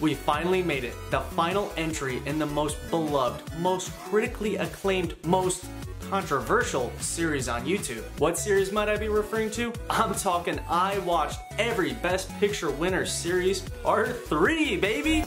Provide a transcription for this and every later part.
We finally made it, the final entry in the most beloved, most critically acclaimed, most controversial series on YouTube. What series might I be referring to? I'm talking I watched every Best Picture winner series, part 3, baby!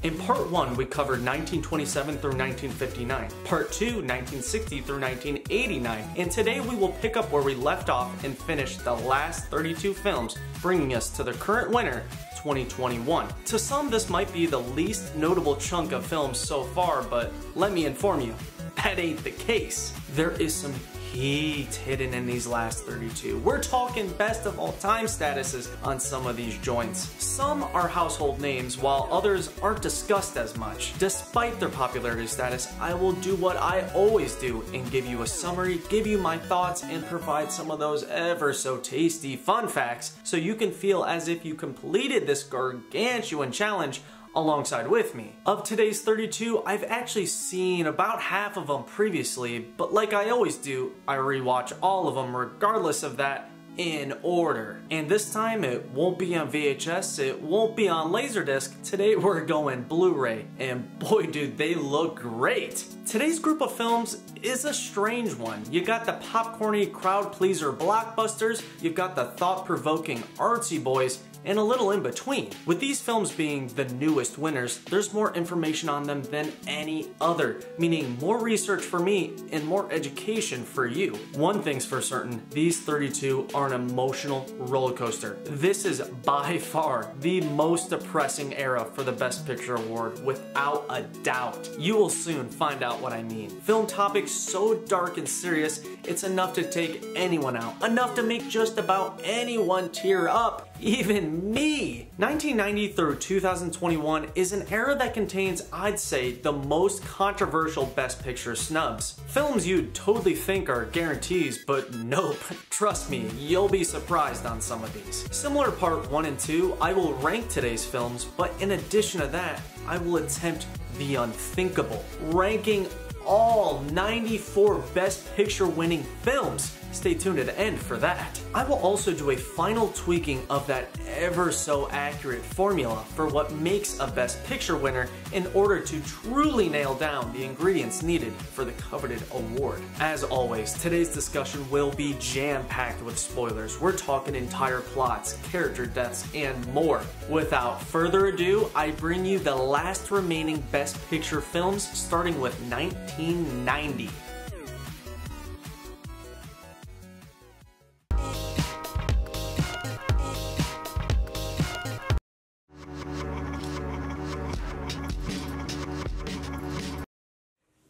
In part 1, we covered 1927 through 1959, part 2, 1960 through 1989, and today we will pick up where we left off and finish the last 32 films, bringing us to the current winner, 2021. To some, this might be the least notable chunk of films so far, but let me inform you, that ain't the case. There is some heat hidden in these last 32. We're talking best of all time statuses on some of these joints. Some are household names, while others aren't discussed as much. Despite their popularity status, I will do what I always do and give you a summary, give you my thoughts, and provide some of those ever so tasty fun facts so you can feel as if you completed this gargantuan challenge alongside with me. Of today's 32, I've actually seen about half of them previously, but like I always do, I rewatch all of them regardless of that in order. And this time it won't be on VHS, it won't be on Laserdisc. Today we're going Blu-ray, and boy dude, they look great. Today's group of films is a strange one. You got the popcorny crowd pleaser blockbusters, you've got the thought-provoking artsy boys, and a little in between. With these films being the newest winners, there's more information on them than any other, meaning more research for me and more education for you. One thing's for certain, these 32 are an emotional roller coaster. This is by far the most depressing era for the Best Picture award, without a doubt. You will soon find out what I mean. Film topics so dark and serious, it's enough to take anyone out, enough to make just about anyone tear up, even me. 1990 through 2021 is an era that contains, I'd say, the most controversial Best Picture snubs. Films you'd totally think are guarantees, but nope. Trust me, you'll be surprised on some of these. Similar to part 1 and 2, I will rank today's films, but in addition to that, I will attempt the unthinkable, ranking all 94 Best Picture winning films. Stay tuned to the end for that. I will also do a final tweaking of that ever so accurate formula for what makes a Best Picture winner in order to truly nail down the ingredients needed for the coveted award. As always, today's discussion will be jam-packed with spoilers. We're talking entire plots, character deaths, and more. Without further ado, I bring you the last remaining Best Picture films, starting with 1990.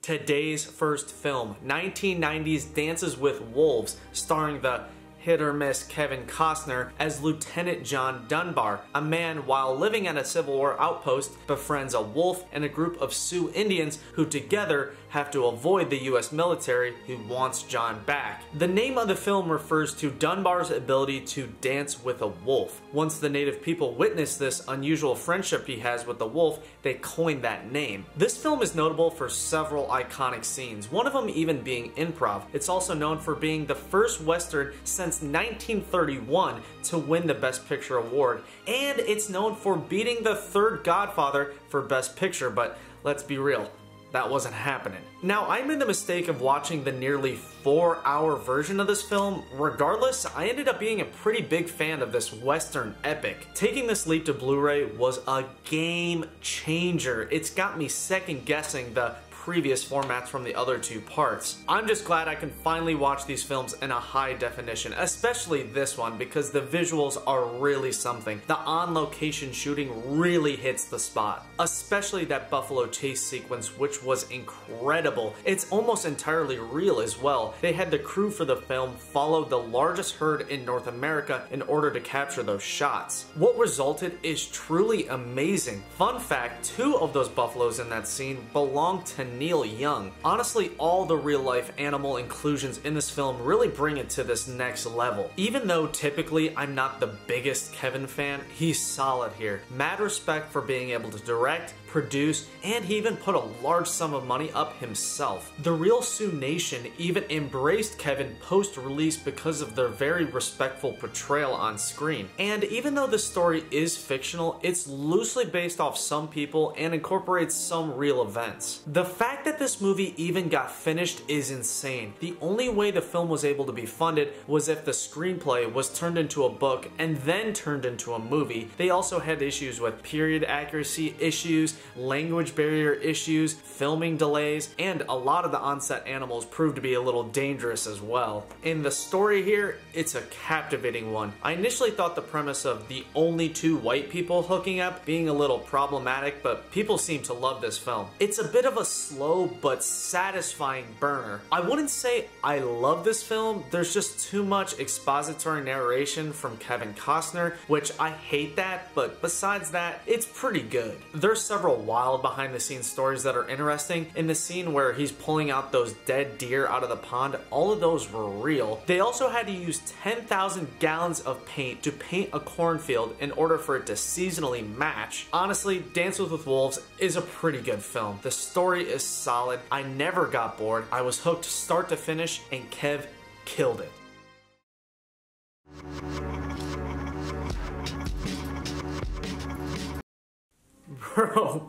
Today's first film, 1990's Dances with Wolves, starring the hit-or-miss Kevin Costner as Lieutenant John Dunbar. A man, while living at a Civil War outpost, befriends a wolf and a group of Sioux Indians who together have to avoid the US military who wants John back. The name of the film refers to Dunbar's ability to dance with a wolf. Once the native people witness this unusual friendship he has with the wolf, they coined that name. This film is notable for several iconic scenes, one of them even being improv. It's also known for being the first Western since 1931 to win the Best Picture award, and it's known for beating the third Godfather for Best Picture, but let's be real, that wasn't happening. Now, I made the mistake of watching the nearly 4-hour version of this film. Regardless, I ended up being a pretty big fan of this Western epic. Taking this leap to Blu-ray was a game changer. It's got me second guessing the previous formats from the other two parts. I'm just glad I can finally watch these films in a high definition, especially this one, because the visuals are really something. The on-location shooting really hits the spot, especially that buffalo chase sequence, which was incredible. It's almost entirely real as well. They had the crew for the film follow the largest herd in North America in order to capture those shots. What resulted is truly amazing. Fun fact, 2 of those buffaloes in that scene belong to Neil Young. Honestly, all the real-life animal inclusions in this film really bring it to this next level. Even though typically I'm not the biggest Kevin fan, he's solid here. Mad respect for being able to direct, produce, and he even put a large sum of money up himself. The Real Sioux Nation even embraced Kevin post-release because of their very respectful portrayal on screen. And even though the story is fictional, it's loosely based off some people and incorporates some real events. The fact that this movie even got finished is insane. The only way the film was able to be funded was if the screenplay was turned into a book and then turned into a movie. They also had issues with period accuracy issues, language barrier issues, filming delays, and a lot of the on-set animals proved to be a little dangerous as well. In the story here, it's a captivating one. I initially thought the premise of the only two white people hooking up being a little problematic, but people seem to love this film. It's a bit of a slow but satisfying burner. I wouldn't say I love this film, there's just too much expository narration from Kevin Costner, which I hate that, but besides that, it's pretty good. There's several wild behind the scenes stories that are interesting. In the scene where he's pulling out those dead deer out of the pond, all of those were real. They also had to use 10,000 gallons of paint to paint a cornfield in order for it to seasonally match. Honestly, Dances with Wolves is a pretty good film. The story is solid. I never got bored. I was hooked start to finish, and Kev killed it.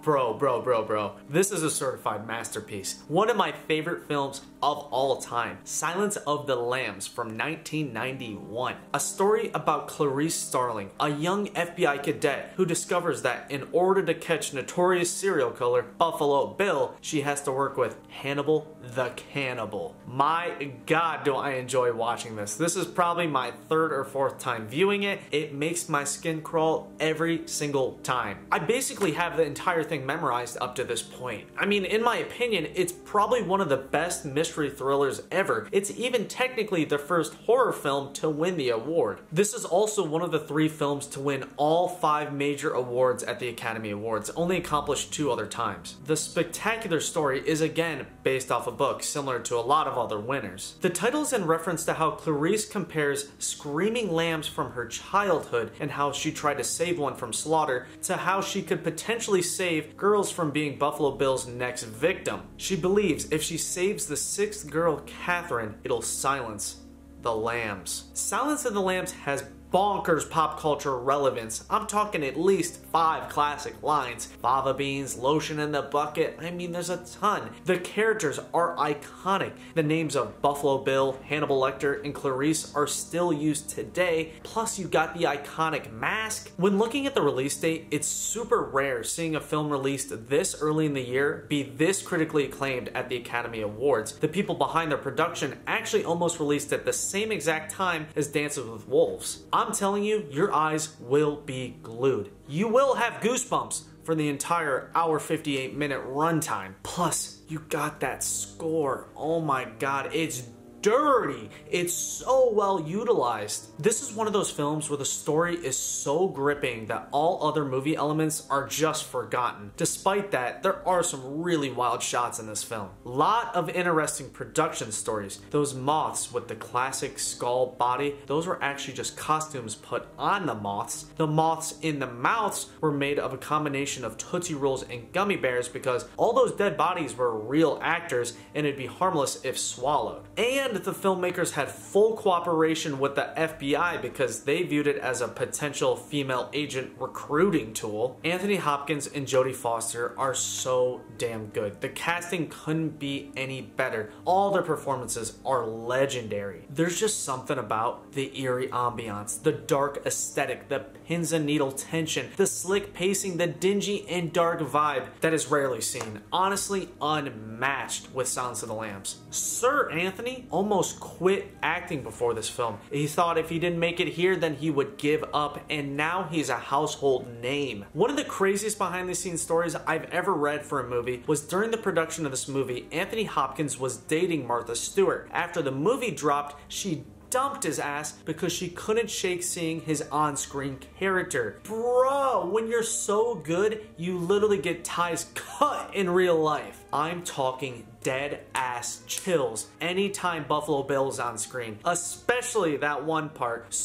Bro. This is a certified masterpiece. One of my favorite films of all time. Silence of the Lambs from 1991. A story about Clarice Starling, a young FBI cadet who discovers that in order to catch notorious serial killer Buffalo Bill, she has to work with Hannibal the Cannibal. My God, do I enjoy watching this. This is probably my third or fourth time viewing it. It makes my skin crawl every single time. I basically have the entire thing memorized up to this point. I mean, in my opinion, it's probably one of the best mystery thrillers ever. It's even technically the first horror film to win the award. This is also one of the 3 films to win all 5 major awards at the Academy Awards, only accomplished 2 other times. The spectacular story is again based off a book, similar to a lot of other winners. The title is in reference to how Clarice compares screaming lambs from her childhood and how she tried to save one from slaughter to how she could potentially save girls from being Buffalo Bill's next victim. She believes if she saves the 6th girl, Catherine, it'll silence the lambs. Silence of the Lambs has bonkers pop culture relevance. I'm talking at least 5 classic lines. Fava beans, lotion in the bucket. I mean, there's a ton. The characters are iconic. The names of Buffalo Bill, Hannibal Lecter, and Clarice are still used today. Plus, you got the iconic mask. When looking at the release date, it's super rare seeing a film released this early in the year be this critically acclaimed at the Academy Awards. The people behind their production actually almost released at the same exact time as Dances with Wolves. I'm telling you, your eyes will be glued. You will have goosebumps for the entire hour 58-minute runtime. Plus, you got that score. Oh my God, it's dirty. It's so well utilized. This is one of those films where the story is so gripping that all other movie elements are just forgotten. Despite that, there are some really wild shots in this film. Lot of interesting production stories. Those moths with the classic skull body, those were actually just costumes put on the moths. The moths in the mouths were made of a combination of Tootsie Rolls and gummy bears because all those dead bodies were real actors and it'd be harmless if swallowed. And the filmmakers had full cooperation with the FBI because they viewed it as a potential female agent recruiting tool. Anthony Hopkins and Jodie Foster are so damn good. The casting couldn't be any better. All their performances are legendary. There's just something about the eerie ambiance, the dark aesthetic, the pins and needle tension, the slick pacing, the dingy and dark vibe that is rarely seen. Honestly, unmatched with Silence of the Lambs. Sir Anthony almost quit acting before this film. He thought if he didn't make it here, then he would give up, and now he's a household name. One of the craziest behind the scenes stories I've ever read for a movie was during the production of this movie, Anthony Hopkins was dating Martha Stewart. After the movie dropped, she dumped his ass because she couldn't shake seeing his on-screen character. Bro, when you're so good, you literally get ties cut in real life. I'm talking dead ass chills anytime Buffalo Bill is on screen, especially that one part.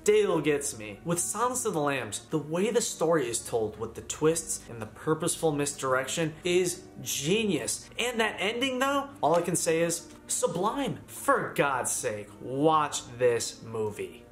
still gets me. With Silence of the Lambs, the way the story is told with the twists and the purposeful misdirection is genius. And that ending though, all I can say is sublime. For God's sake, watch this movie.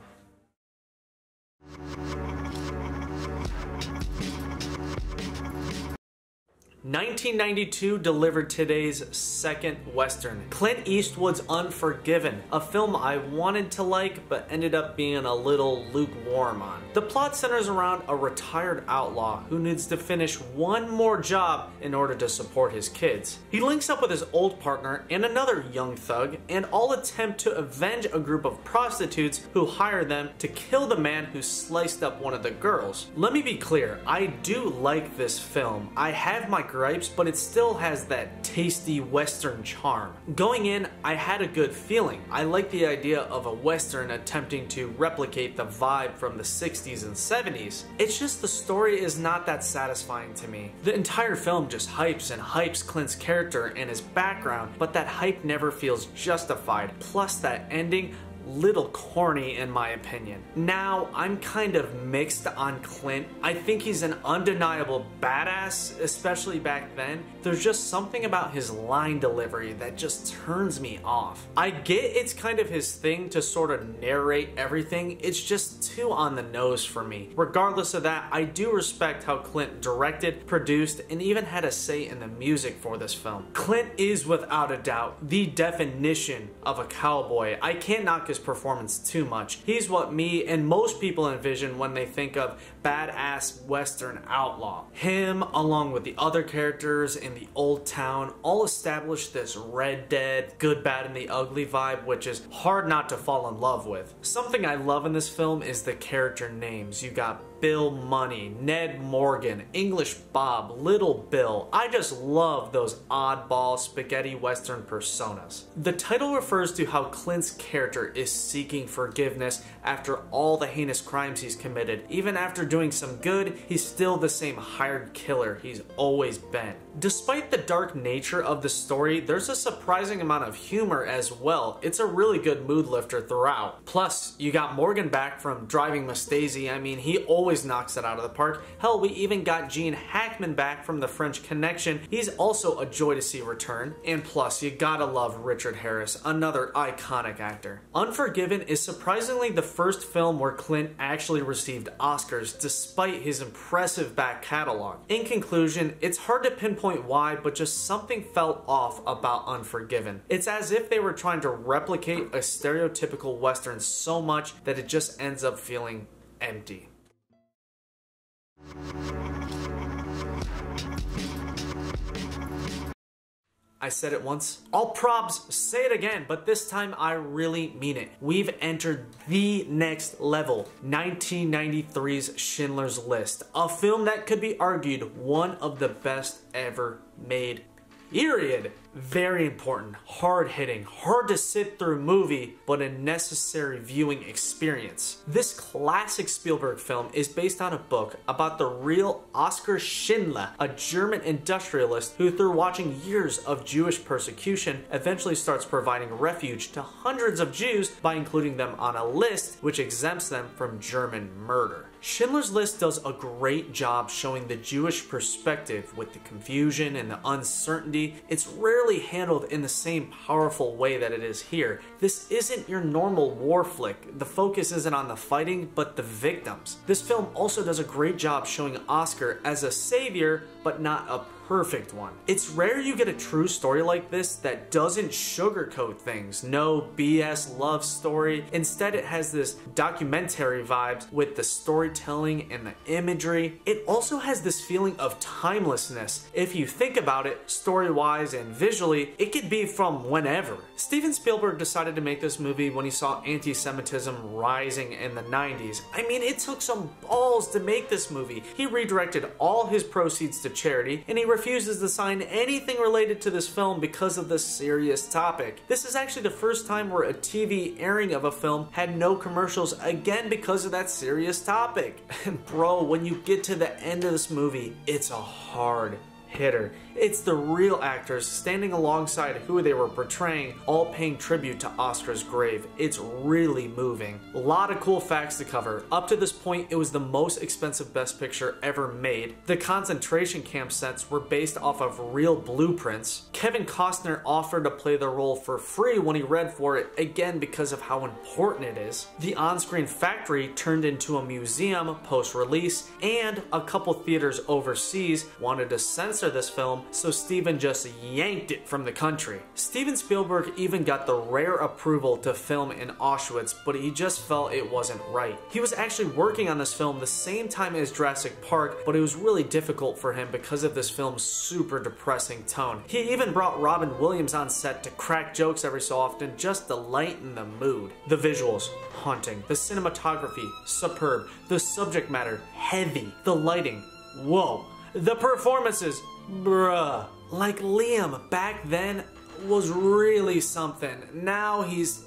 1992 delivered today's second Western, Clint Eastwood's Unforgiven, a film I wanted to like but ended up being a little lukewarm on. The plot centers around a retired outlaw who needs to finish one more job in order to support his kids. He links up with his old partner and another young thug and all attempt to avenge a group of prostitutes who hire them to kill the man who sliced up one of the girls. Let me be clear, I do like this film. I have my gripes, but it still has that tasty Western charm. Going in, I had a good feeling. I like the idea of a Western attempting to replicate the vibe from the 60s and 70s. It's just the story is not that satisfying to me. The entire film just hypes and hypes Clint's character and his background, but that hype never feels justified. Plus that ending, little corny in my opinion. Now, I'm kind of mixed on Clint. I think he's an undeniable badass, especially back then. There's just something about his line delivery that just turns me off. I get it's kind of his thing to sort of narrate everything, it's just too on the nose for me. Regardless of that, I do respect how Clint directed, produced, and even had a say in the music for this film. Clint is without a doubt the definition of a cowboy. I can't knock his performance too much. He's what me and most people envision when they think of badass Western outlaw. Him, along with the other characters in the old town, all establish this Red Dead, good, bad, and the ugly vibe, which is hard not to fall in love with. Something I love in this film is the character names. You got Bill Money, Ned Morgan, English Bob, Little Bill. I just love those oddball spaghetti Western personas. The title refers to how Clint's character is seeking forgiveness after all the heinous crimes he's committed. Even after doing some good, he's still the same hired killer he's always been. Despite the dark nature of the story, there's a surprising amount of humor as well. It's a really good mood lifter throughout. Plus, you got Morgan back from Driving Miss Daisy. I mean, he always knocks it out of the park. Hell, we even got Gene Hackman back from The French Connection. He's also a joy to see return. And plus, you gotta love Richard Harris, another iconic actor. Unforgiven is surprisingly the first film where Clint actually received Oscars despite his impressive back catalog. In conclusion, it's hard to pinpoint why, but just something felt off about Unforgiven. It's as if they were trying to replicate a stereotypical Western so much that it just ends up feeling empty. I said it once, I'll probs say it again, but this time I really mean it. We've entered the next level, 1993's Schindler's List, a film that could be argued one of the best ever made. Period. Very important, hard-hitting, hard to sit through movie, but a necessary viewing experience. This classic Spielberg film is based on a book about the real Oskar Schindler, a German industrialist who, through watching years of Jewish persecution, eventually starts providing refuge to hundreds of Jews by including them on a list which exempts them from German murder. Schindler's List does a great job showing the Jewish perspective with the confusion and the uncertainty. It's rarely handled in the same powerful way that it is here. This isn't your normal war flick. The focus isn't on the fighting, but the victims. This film also does a great job showing Oskar as a savior, but not a perfect one. It's rare you get a true story like this that doesn't sugarcoat things. No BS love story. Instead, it has this documentary vibes with the storytelling and the imagery. It also has this feeling of timelessness. If you think about it, story-wise and visually, it could be from whenever. Steven Spielberg decided to make this movie when he saw anti-Semitism rising in the 90s. I mean, it took some balls to make this movie. He redirected all his proceeds to charity, and he refuses to sign anything related to this film because of this serious topic. This is actually the first time where a TV airing of a film had no commercials, again because of that serious topic. And bro, when you get to the end of this movie, it's a hard hitter. It's the real actors standing alongside who they were portraying, all paying tribute to Oscar's grave. It's really moving. A lot of cool facts to cover. Up to this point, it was the most expensive Best Picture ever made. The concentration camp sets were based off of real blueprints. Kevin Costner offered to play the role for free when he read for it, again because of how important it is. The on-screen factory turned into a museum post-release, and a couple theaters overseas wanted to censor this film, so Steven just yanked it from the country. Steven Spielberg even got the rare approval to film in Auschwitz, but he just felt it wasn't right. He was actually working on this film the same time as Jurassic Park, but it was really difficult for him because of this film's super depressing tone. He even brought Robin Williams on set to crack jokes every so often just to lighten the mood. The visuals, haunting. The cinematography, superb. The subject matter, heavy. The lighting, whoa. The performances, bruh. Like Liam back then was really something. Now he's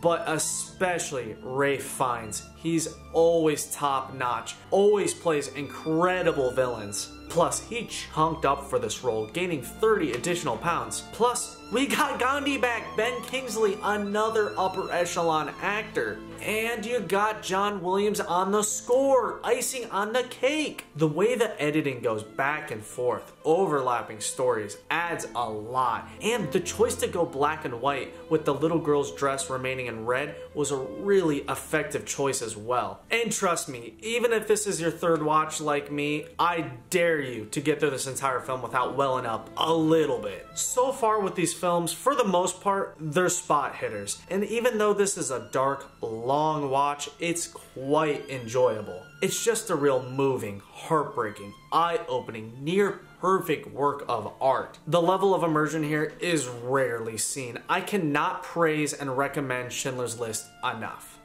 but especially Ralph Fiennes. He's always top notch, always plays incredible villains. Plus, he chunked up for this role, gaining 30 additional pounds. Plus, we got Gandhi back, Ben Kingsley, another upper echelon actor. And you got John Williams on the score, icing on the cake. The way the editing goes back and forth, overlapping stories, adds a lot. And the choice to go black and white with the little girl's dress remaining in red was a really effective choice as well. And trust me, even if this is your third watch like me, I dare you to get through this entire film without welling up a little bit. So far with these films, for the most part, they're spot hitters. And even though this is a dark, long watch, it's quite enjoyable. It's just a real moving, heartbreaking, eye-opening, near perfect work of art. The level of immersion here is rarely seen. I cannot praise and recommend Schindler's List enough.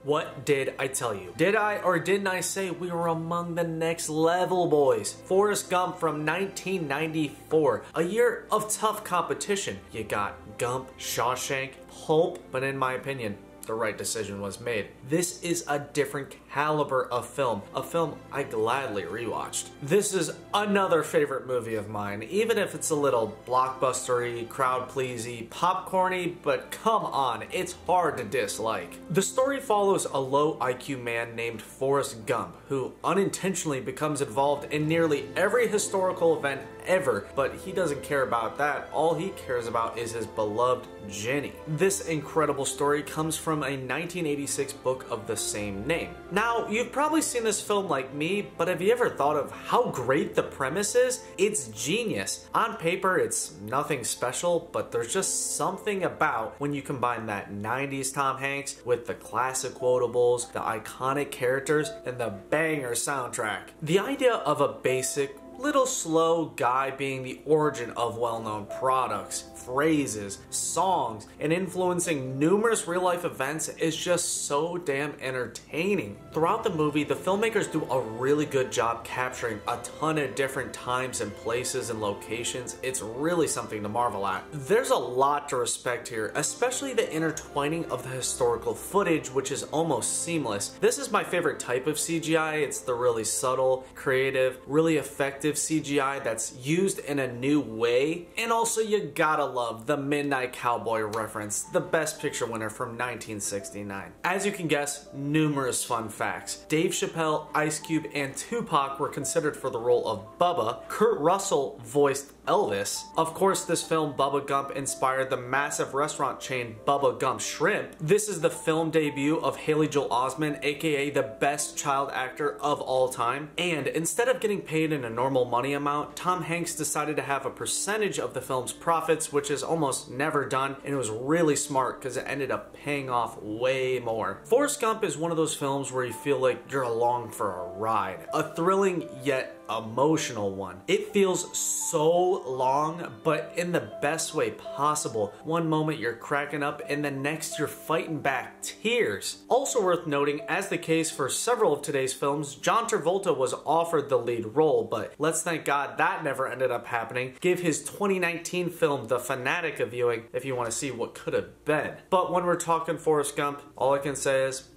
What did I tell you? Did I or didn't I say we were among the next level boys? Forrest Gump from 1994, a year of tough competition. You got Gump, Shawshank, Pulp, but in my opinion, the right decision was made. This is a different caliber of film, a film I gladly rewatched. This is another favorite movie of mine, even if it's a little blockbustery, crowd-pleasy, popcorny, but come on, it's hard to dislike. The story follows a low IQ man named Forrest Gump, who unintentionally becomes involved in nearly every historical event ever, but he doesn't care about that. All he cares about is his beloved Jenny. This incredible story comes from a 1986 book of the same name. Now, you've probably seen this film like me, but have you ever thought of how great the premise is? It's genius. On paper, it's nothing special, but there's just something about when you combine that 90s Tom Hanks with the classic quotables, the iconic characters, and the banger soundtrack. The idea of a basic, little slow guy being the origin of well-known products, phrases, songs, and influencing numerous real-life events is just so damn entertaining. Throughout the movie, the filmmakers do a really good job capturing a ton of different times and places and locations. It's really something to marvel at. There's a lot to respect here, especially the intertwining of the historical footage, which is almost seamless. This is my favorite type of CGI. It's the really subtle, creative, really effective CGI that's used in a new way. And also, you gotta love the Midnight Cowboy reference, the Best Picture winner from 1969. As you can guess, numerous fun facts. Dave Chappelle, Ice Cube, and Tupac were considered for the role of Bubba. Kurt Russell voiced Elvis. Of course, this film Bubba Gump inspired the massive restaurant chain Bubba Gump Shrimp. This is the film debut of Haley Joel Osment, aka the best child actor of all time. And instead of getting paid in a normal money amount, Tom Hanks decided to have a percentage of the film's profits, which is almost never done, and it was really smart because it ended up paying off way more. Forrest Gump is one of those films where you feel like you're along for a ride. A thrilling yet emotional one. It feels so long, but in the best way possible. One moment you're cracking up and the next you're fighting back tears. Also worth noting, as the case for several of today's films, John Travolta was offered the lead role, but let's thank God that never ended up happening. Give his 2019 film The Fanatic a viewing if you want to see what could have been. But when we're talking Forrest Gump, all I can say is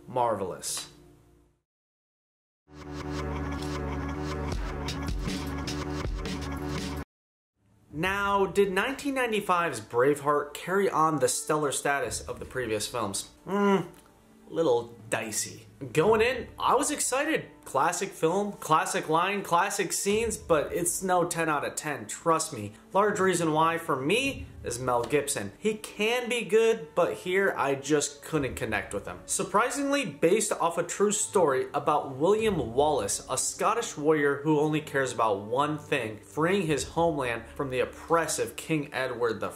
marvelous. Now, did 1995's Braveheart carry on the stellar status of the previous films? Little dicey. Going in, I was excited. Classic film, classic line, classic scenes, but it's no 10 out of 10, trust me. Large reason why for me is Mel Gibson. He can be good, but here I just couldn't connect with him. Surprisingly based off a true story about William Wallace, a Scottish warrior who only cares about one thing, freeing his homeland from the oppressive King Edward I.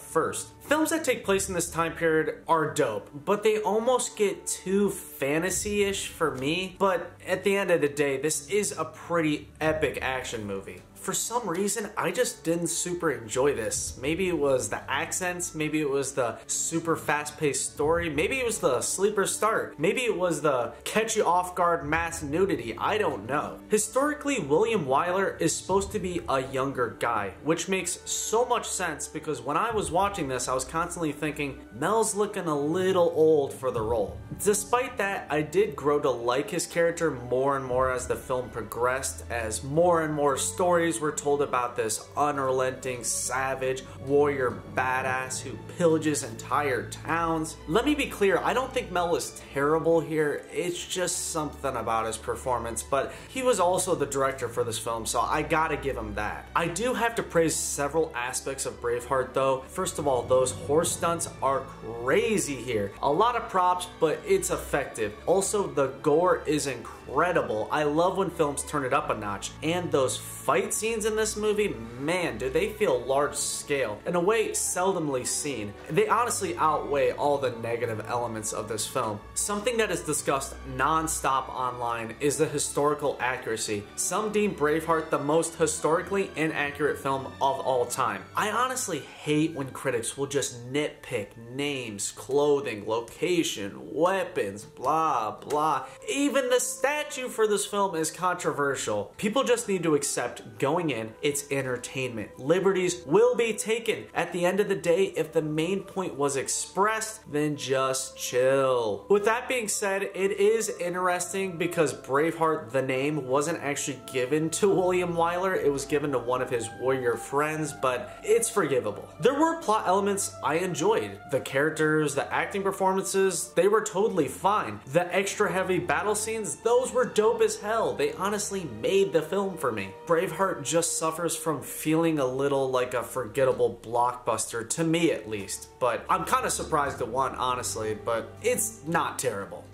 Films that take place in this time period are dope, but they almost get too fantasy-ish for me. But at the end of the day, this is a pretty epic action movie. For some reason, I just didn't super enjoy this. Maybe it was the accents, maybe it was the super fast-paced story, maybe it was the sleeper start, maybe it was the catch you off guard mass nudity, I don't know. Historically, William Wyler is supposed to be a younger guy, which makes so much sense because when I was watching this, I was constantly thinking, Mel's looking a little old for the role. Despite that, I did grow to like his character more and more as the film progressed, as more and more stories were told about this unrelenting, savage, warrior badass who pillages entire towns. Let me be clear, I don't think Mel is terrible here, it's just something about his performance, but he was also the director for this film, so I gotta give him that. I do have to praise several aspects of Braveheart though. First of all, those horse stunts are crazy here. A lot of props, but it's effective. Also, the gore is incredible. I love when films turn it up a notch, and those fight scenes in this movie, man, do they feel large scale, in a way seldomly seen. They honestly outweigh all the negative elements of this film. Something that is discussed non-stop online is the historical accuracy. Some deem Braveheart the most historically inaccurate film of all time. I honestly hate when critics will just nitpick names, clothing, location, weapons, blah blah. Even the statue for this film is controversial. People just need to accept going in, it's entertainment. Liberties will be taken. At the end of the day, if the main point was expressed, then just chill. With that being said, it is interesting because Braveheart, the name, wasn't actually given to William Wyler. It was given to one of his warrior friends, but it's forgivable. There were plot elements I enjoyed. The characters, the acting performances, they were totally fine. The extra heavy battle scenes, those were dope as hell. They honestly made the film for me. Braveheart just suffers from feeling a little like a forgettable blockbuster, to me at least. But I'm kind of surprised it won, honestly, but it's not terrible.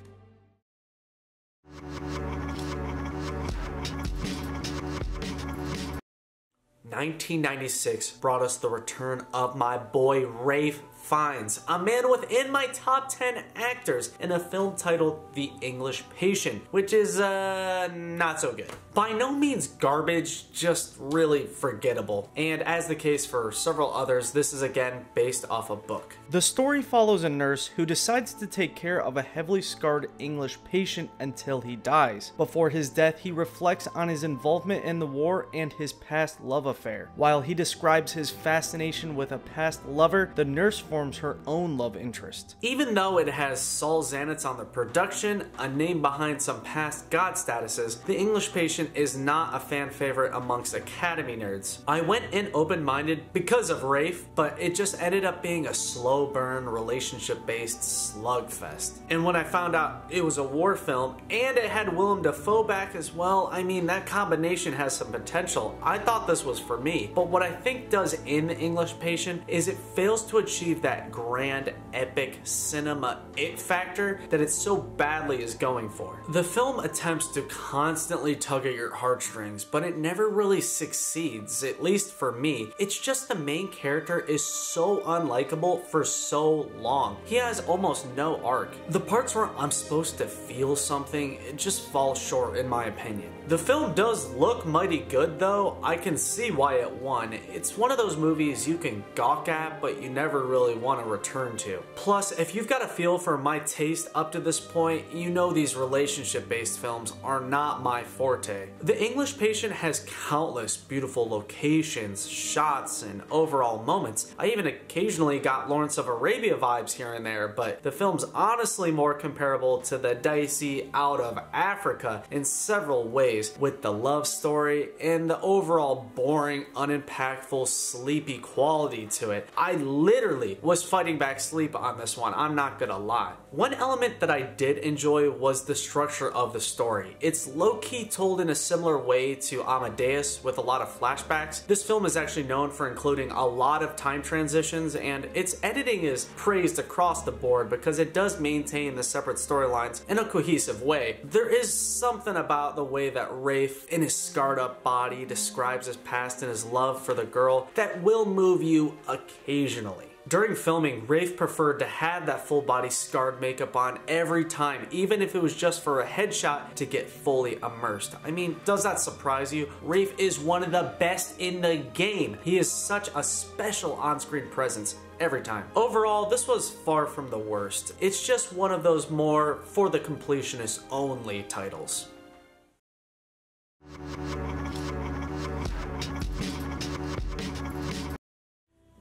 "1996 brought us the return of my boy Ralph Fiennes, a man within my top 10 actors in a film titled The English Patient, which is not so good. By no means garbage, just really forgettable. And as the case for several others, this is again based off a book. The story follows a nurse who decides to take care of a heavily scarred English patient until he dies. Before his death, he reflects on his involvement in the war and his past love affair. While he describes his fascination with a past lover, the nurse forms her own love interest. Even though it has Saul Zaentz on the production, a name behind some past god statuses, The English Patient is not a fan favorite amongst Academy nerds. I went in open-minded because of Rafe, but it just ended up being a slow burn, relationship-based slugfest. And when I found out it was a war film and it had Willem Dafoe back as well, I mean, that combination has some potential. I thought this was for me, but what I think does in The English Patient is it fails to achieve achieve that grand, epic cinema it factor that it so badly is going for. The film attempts to constantly tug at your heartstrings, but it never really succeeds, at least for me. It's just the main character is so unlikable for so long. He has almost no arc. The parts where I'm supposed to feel something, it just falls short in my opinion. The film does look mighty good though. I can see why it won. It's one of those movies you can gawk at, but you never really want to return to. Plus, if you've got a feel for my taste up to this point, you know these relationship-based films are not my forte. The English Patient has countless beautiful locations, shots, and overall moments. I even occasionally got Lawrence of Arabia vibes here and there, but the film's honestly more comparable to the dicey Out of Africa in several ways, with the love story and the overall boring, unimpactful, sleepy quality to it. I literally was fighting back sleep on this one, I'm not gonna lie. One element that I did enjoy was the structure of the story. It's low-key told in a similar way to Amadeus with a lot of flashbacks. This film is actually known for including a lot of time transitions, and its editing is praised across the board because it does maintain the separate storylines in a cohesive way. There is something about the way that Rafe, in his scarred up body, describes his past and his love for the girl that will move you occasionally. During filming, Rafe preferred to have that full body scarred makeup on every time, even if it was just for a headshot to get fully immersed. I mean, does that surprise you? Rafe is one of the best in the game. He is such a special on-screen presence every time. Overall, this was far from the worst. It's just one of those more for the completionists only titles.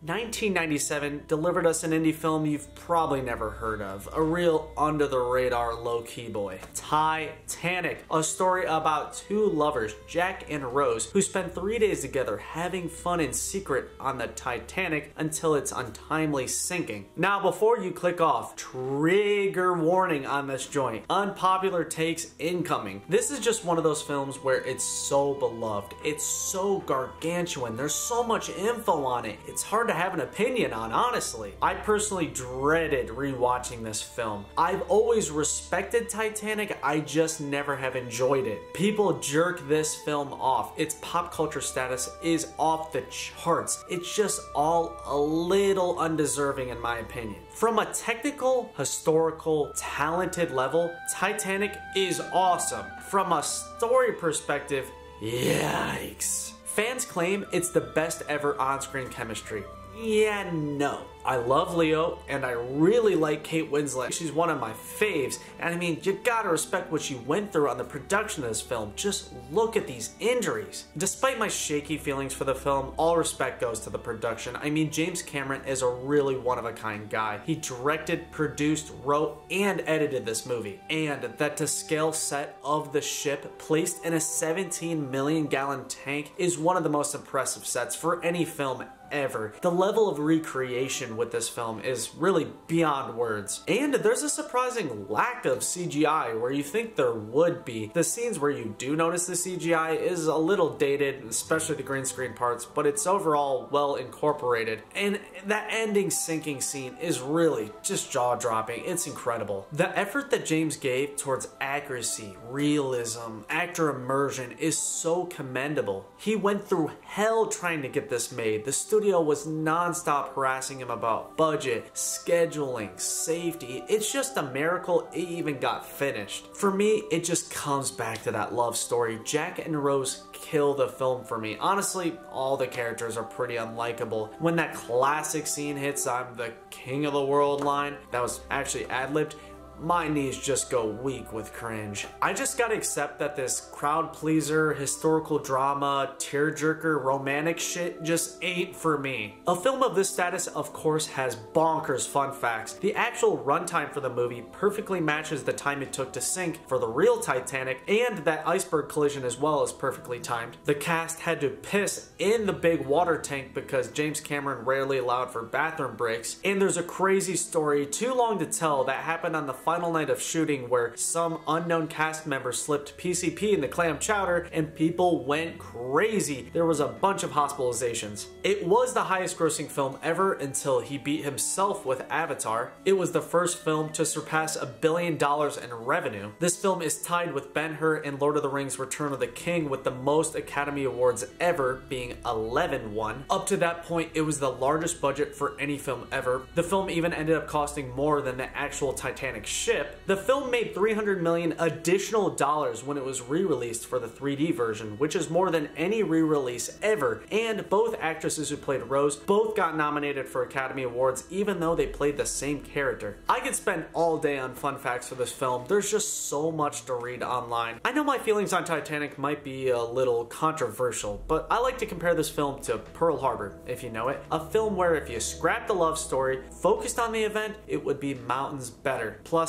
1997 delivered us an indie film you've probably never heard of, a real under-the-radar low-key boy. Titanic, a story about two lovers, Jack and Rose, who spend 3 days together having fun in secret on the Titanic until its untimely sinking. Now before you click off, trigger warning on this joint. Unpopular takes incoming. This is just one of those films where it's so beloved, it's so gargantuan, there's so much info on it, it's hard to have an opinion on, honestly. I personally dreaded rewatching this film. I've always respected Titanic, I just never have enjoyed it. People jerk this film off. Its pop culture status is off the charts. It's just all a little undeserving in my opinion. From a technical, historical, talented level, Titanic is awesome. From a story perspective, yikes. Fans claim it's the best ever on-screen chemistry. Yeah, no. I love Leo, and I really like Kate Winslet. She's one of my faves, and I mean, you gotta respect what she went through on the production of this film. Just look at these injuries. Despite my shaky feelings for the film, all respect goes to the production. I mean, James Cameron is a really one-of-a-kind guy. He directed, produced, wrote, and edited this movie. And that to-scale set of the ship placed in a 17 million gallon tank is one of the most impressive sets for any film ever. The level of recreation with this film is really beyond words. And there's a surprising lack of CGI where you think there would be. The scenes where you do notice the CGI is a little dated, especially the green screen parts, but it's overall well incorporated. And that ending sinking scene is really just jaw-dropping. It's incredible. The effort that James gave towards accuracy, realism, actor immersion is so commendable. He went through hell trying to get this made. The studio was non-stop harassing him about budget, scheduling, safety. It's just a miracle it even got finished. For me, it just comes back to that love story. Jack and Rose kill the film for me. Honestly, all the characters are pretty unlikable. When that classic scene hits, "I'm the king of the world" line, that was actually ad-libbed, my knees just go weak with cringe. I just gotta accept that this crowd pleaser, historical drama, tearjerker, romantic shit just ain't for me. A film of this status, of course, has bonkers fun facts. The actual runtime for the movie perfectly matches the time it took to sink for the real Titanic, and that iceberg collision as well is perfectly timed. The cast had to piss in the big water tank because James Cameron rarely allowed for bathroom breaks, and there's a crazy story, too long to tell, that happened on the final night of shooting where some unknown cast member slipped PCP in the clam chowder and people went crazy. There was a bunch of hospitalizations. It was the highest grossing film ever until he beat himself with Avatar. It was the first film to surpass $1 billion in revenue. This film is tied with Ben-Hur and Lord of the Rings Return of the King with the most Academy Awards ever, being 11 won. Up to that point, it was the largest budget for any film ever. The film even ended up costing more than the actual Titanic ship. The film made $300 million additional dollars when it was re-released for the 3D version, which is more than any re-release ever, and both actresses who played Rose both got nominated for Academy Awards even though they played the same character. I could spend all day on fun facts for this film. There's just so much to read online. I know my feelings on Titanic might be a little controversial, but I like to compare this film to Pearl Harbor, if you know it. A film where if you scrap the love story, focused on the event, it would be mountains better. Plus,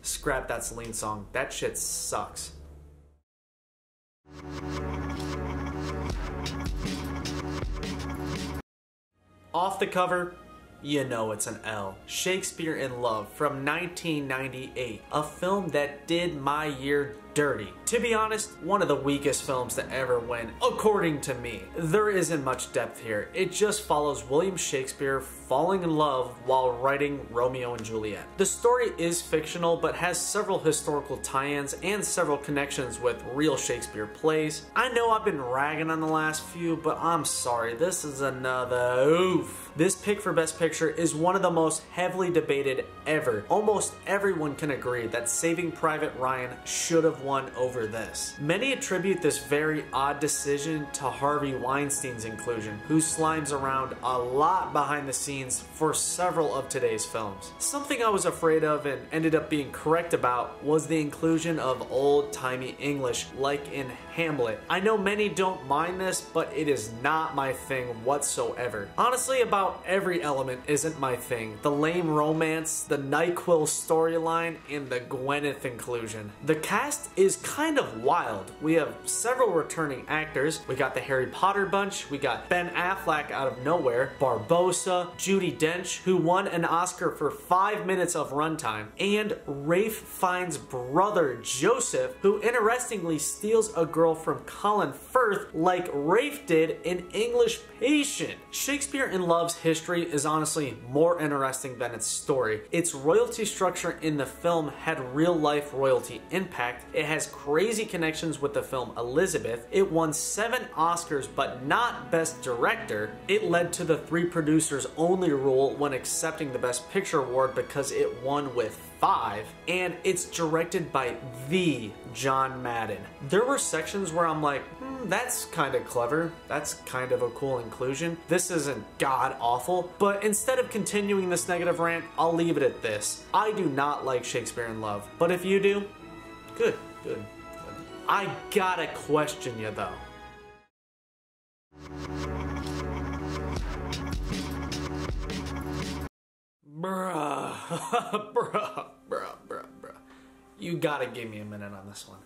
scrap that Celine song. That shit sucks. Off the cover, you know it's an L. Shakespeare in Love from 1998, a film that did my year dirty. To be honest, one of the weakest films to ever win, according to me. There isn't much depth here. It just follows William Shakespeare falling in love while writing Romeo and Juliet. The story is fictional, but has several historical tie-ins and several connections with real Shakespeare plays. I know I've been ragging on the last few, but I'm sorry, this is another oof. This pick for Best Picture is one of the most heavily debated ever. Almost everyone can agree that Saving Private Ryan should have won over this. Many attribute this very odd decision to Harvey Weinstein's inclusion, who slimes around a lot behind the scenes for several of today's films. Something I was afraid of and ended up being correct about was the inclusion of old-timey English, like in Hamlet. I know many don't mind this, but it is not my thing whatsoever. Honestly, about every element isn't my thing. The lame romance, the NyQuil storyline, and the Gwyneth inclusion. The cast is kind of wild. We have several returning actors. We got the Harry Potter bunch, we got Ben Affleck out of nowhere, Barbossa, Judi Dench, who won an Oscar for 5 minutes of runtime, and Ralph Fiennes' brother Joseph, who interestingly steals a girl from Colin Firth like Ralph did in English Patient. Shakespeare in Love's history is honestly more interesting than its story. Its royalty structure in the film had real-life royalty impact. It has crazy connections with the film Elizabeth. It won 7 Oscars, but not Best Director. It led to the 3 producers only rule when accepting the Best Picture award because it won with 5, and it's directed by the John Madden. There were sections where I'm like, that's kind of clever. That's kind of a cool inclusion. This isn't god-awful, but instead of continuing this negative rant, I'll leave it at this. I do not like Shakespeare in Love, but if you do, good. I gotta question you though. Bruh. You gotta give me a minute on this one.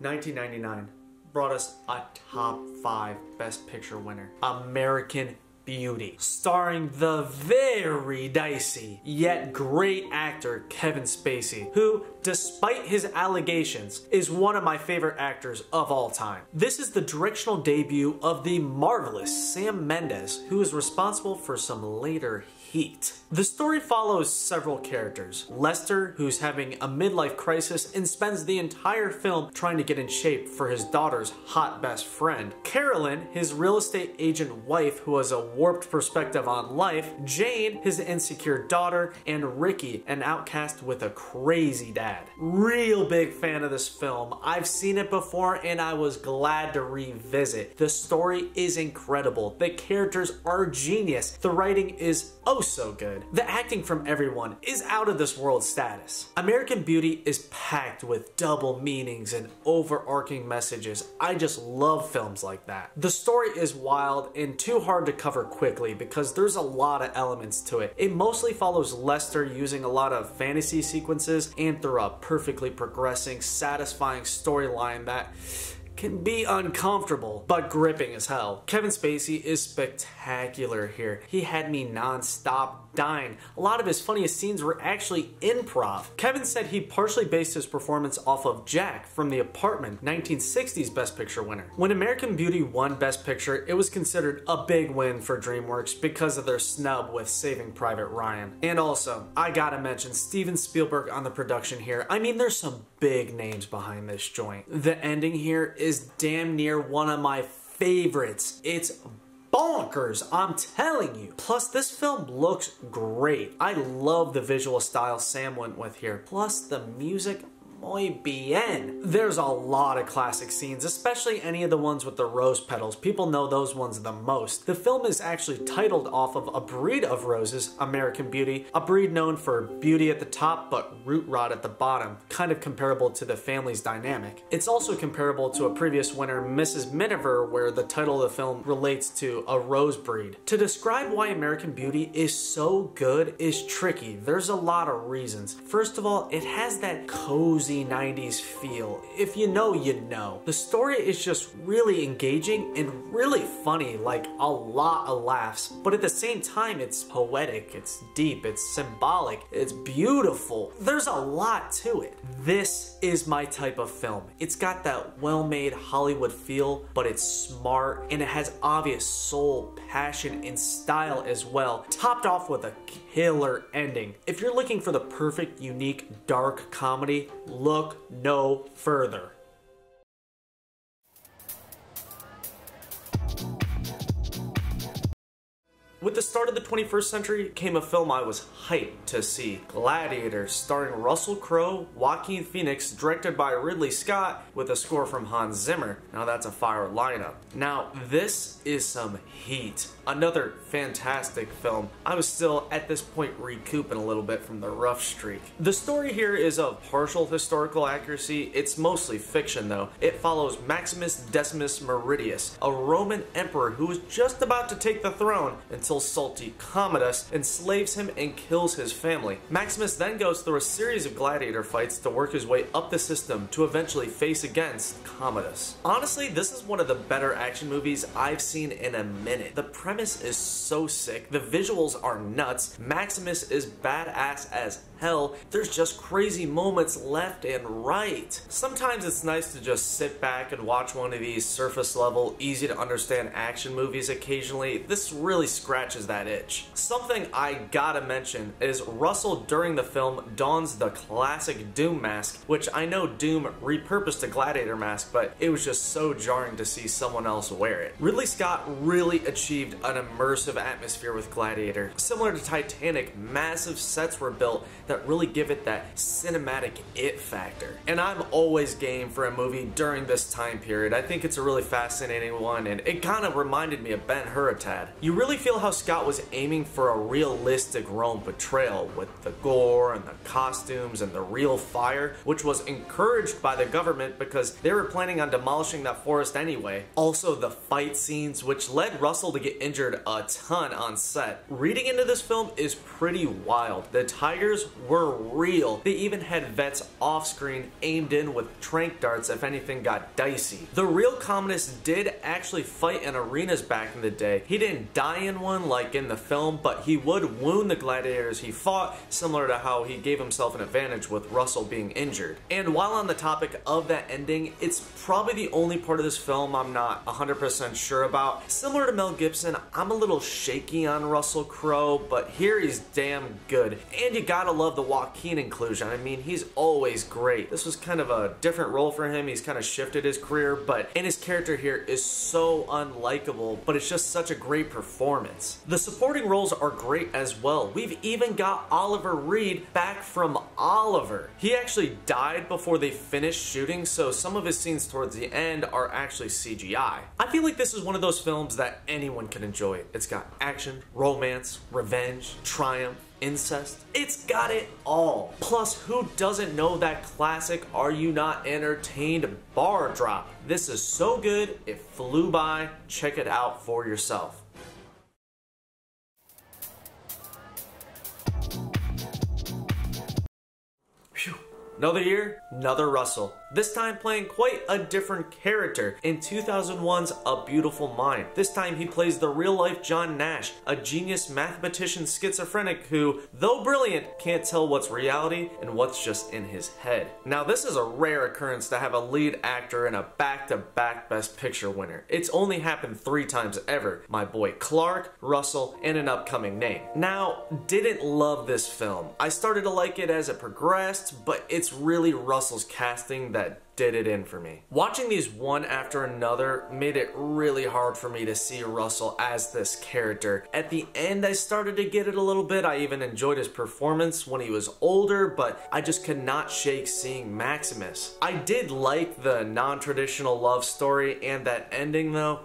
1999 brought us a top 5 Best Picture winner, American Beauty, starring the very dicey yet great actor Kevin Spacey, who, despite his allegations, is one of my favorite actors of all time. This is the directional debut of the marvelous Sam Mendes, who is responsible for some later Heat. The story follows several characters. Lester, who's having a midlife crisis and spends the entire film trying to get in shape for his daughter's hot best friend. Carolyn, his real estate agent wife who has a warped perspective on life. Jane, his insecure daughter. And Ricky, an outcast with a crazy dad. Real big fan of this film. I've seen it before and I was glad to revisit. The story is incredible. The characters are genius. The writing is so good. The acting from everyone is out of this world status. American Beauty is packed with double meanings and overarching messages. I just love films like that. The story is wild and too hard to cover quickly because there's a lot of elements to it. It mostly follows Lester using a lot of fantasy sequences and through a perfectly progressing, satisfying storyline that can be uncomfortable, but gripping as hell. Kevin Spacey is spectacular here. He had me non-stop dying. A lot of his funniest scenes were actually improv. Kevin said he partially based his performance off of Jack from The Apartment, 1960's Best Picture winner. When American Beauty won Best Picture, it was considered a big win for DreamWorks because of their snub with Saving Private Ryan. And also, I gotta mention Steven Spielberg on the production here. I mean, there's some big names behind this joint. The ending here is damn near one of my favorites. It's bonkers, I'm telling you. Plus, this film looks great. I love the visual style Sam went with here. Plus, the music, muy bien. There's a lot of classic scenes, especially any of the ones with the rose petals. People know those ones the most. The film is actually titled off of a breed of roses, American Beauty, a breed known for beauty at the top but root rot at the bottom, kind of comparable to the family's dynamic. It's also comparable to a previous winner, Mrs. Miniver, where the title of the film relates to a rose breed. To describe why American Beauty is so good is tricky. There's a lot of reasons. First of all, it has that cozy 90s feel. If you know, you know. The story is just really engaging and really funny, like a lot of laughs, but at the same time it's poetic, it's deep, it's symbolic, it's beautiful. There's a lot to it. This is my type of film. It's got that well-made Hollywood feel, but it's smart and it has obvious soul, passion, and style as well, topped off with a killer ending. If you're looking for the perfect, unique, dark comedy, look no further. With the start of the 21st century came a film I was hyped to see. Gladiator, starring Russell Crowe, Joaquin Phoenix, directed by Ridley Scott, with a score from Hans Zimmer. Now that's a fire lineup. Now this is some heat. Another fantastic film. I was still at this point recouping a little bit from the rough streak. The story here is of partial historical accuracy. It's mostly fiction though. It follows Maximus Decimus Meridius, a Roman emperor who was just about to take the throne until salty Commodus enslaves him and kills his family. Maximus then goes through a series of gladiator fights to work his way up the system to eventually face against Commodus. Honestly, this is one of the better action movies I've seen in a minute. The premise is so sick, the visuals are nuts, Maximus is badass as hell, there's just crazy moments left and right. Sometimes it's nice to just sit back and watch one of these surface level, easy to understand action movies occasionally. This really scratches that itch. Something I gotta mention is Russell during the film dons the classic Doom mask, which I know Doom repurposed a gladiator mask, but it was just so jarring to see someone else wear it. Ridley Scott really achieved an immersive atmosphere with Gladiator. Similar to Titanic, massive sets were built that really give it that cinematic it factor. And I'm always game for a movie during this time period. I think it's a really fascinating one, and it kind of reminded me of Ben-Hur a tad. You really feel how Scott was aiming for a realistic Rome portrayal with the gore and the costumes and the real fire, which was encouraged by the government because they were planning on demolishing that forest anyway. Also the fight scenes, which led Russell to get injured a ton on set. Reading into this film is pretty wild. The tigers were real. They even had vets off screen aimed in with tranq darts if anything got dicey. The real Commodus did actually fight in arenas back in the day. He didn't die in one like in the film, but he would wound the gladiators he fought, similar to how he gave himself an advantage with Russell being injured. And while on the topic of that ending, it's probably the only part of this film I'm not 100% sure about. Similar to Mel Gibson, I'm a little shaky on Russell Crowe, but here he's damn good. And you gotta love the Joaquin inclusion. I mean, he's always great. This was kind of a different role for him. He's kind of shifted his career, and his character here is so unlikable, but it's just such a great performance. The supporting roles are great as well. We've even got Oliver Reed back from Oliver. He actually died before they finished shooting, so some of his scenes towards the end are actually CGI. I feel like this is one of those films that anyone can enjoy. It's got action, romance, revenge, triumph, incest. It's got it all. Plus, who doesn't know that classic "Are You Not Entertained" bar drop? This is so good, it flew by. Check it out for yourself. Phew. Another year, another Russell. This time playing quite a different character in 2001's A Beautiful Mind. This time he plays the real-life John Nash, a genius mathematician schizophrenic who, though brilliant, can't tell what's reality and what's just in his head. Now this is a rare occurrence to have a lead actor in a back-to-back Best Picture winner. It's only happened 3 times ever. My boy Clark, Russell, and an upcoming name. Now, didn't love this film. I started to like it as it progressed, but it's really Russell's casting that did it in for me. Watching these one after another made it really hard for me to see Russell as this character. At the end, I started to get it a little bit. I even enjoyed his performance when he was older, but I just could not shake seeing Maximus. I did like the non-traditional love story, and that ending though,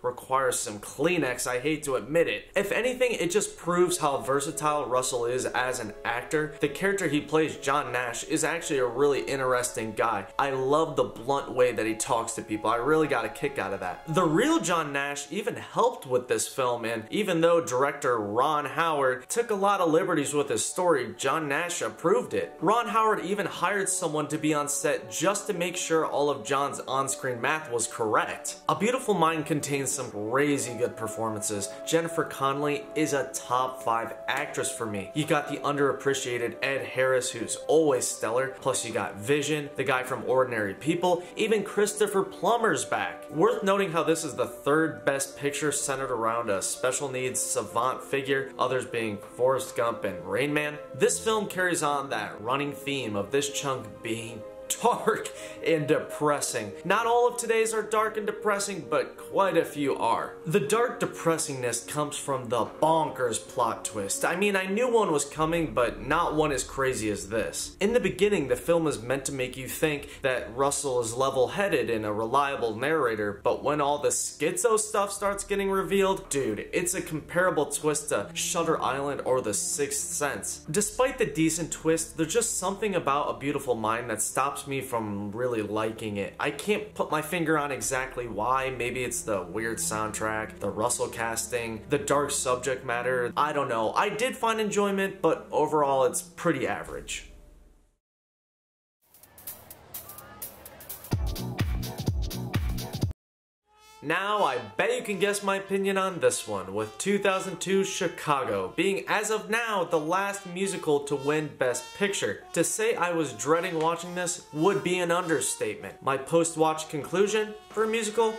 requires some Kleenex, I hate to admit it. If anything, it just proves how versatile Russell is as an actor. The character he plays, John Nash, is actually a really interesting guy. I love the blunt way that he talks to people. I really got a kick out of that. The real John Nash even helped with this film, and even though director Ron Howard took a lot of liberties with his story, John Nash approved it. Ron Howard even hired someone to be on set just to make sure all of John's on-screen math was correct. A Beautiful Mind contains some crazy good performances. Jennifer Connelly is a top 5 actress for me. You got the underappreciated Ed Harris, who's always stellar, plus you got Vision, the guy from Ordinary People, even Christopher Plummer's back. Worth noting how this is the 3rd best picture centered around a special needs savant figure, others being Forrest Gump and Rain Man. This film carries on that running theme of this chunk being dark and depressing. Not all of today's are dark and depressing, but quite a few are. The dark depressingness comes from the bonkers plot twist. I mean, I knew one was coming, but not one as crazy as this. In the beginning, the film is meant to make you think that Russell is level-headed and a reliable narrator, but when all the schizo stuff starts getting revealed, dude, it's a comparable twist to Shutter Island or The Sixth Sense. Despite the decent twist, there's just something about A Beautiful Mind that stops me from really liking it. I can't put my finger on exactly why. Maybe it's the weird soundtrack, the Russell casting, the dark subject matter. I don't know. I did find enjoyment, but overall it's pretty average. Now, I bet you can guess my opinion on this one, with 2002's Chicago being, as of now, the last musical to win Best Picture. To say I was dreading watching this would be an understatement. My post-watch conclusion for a musical?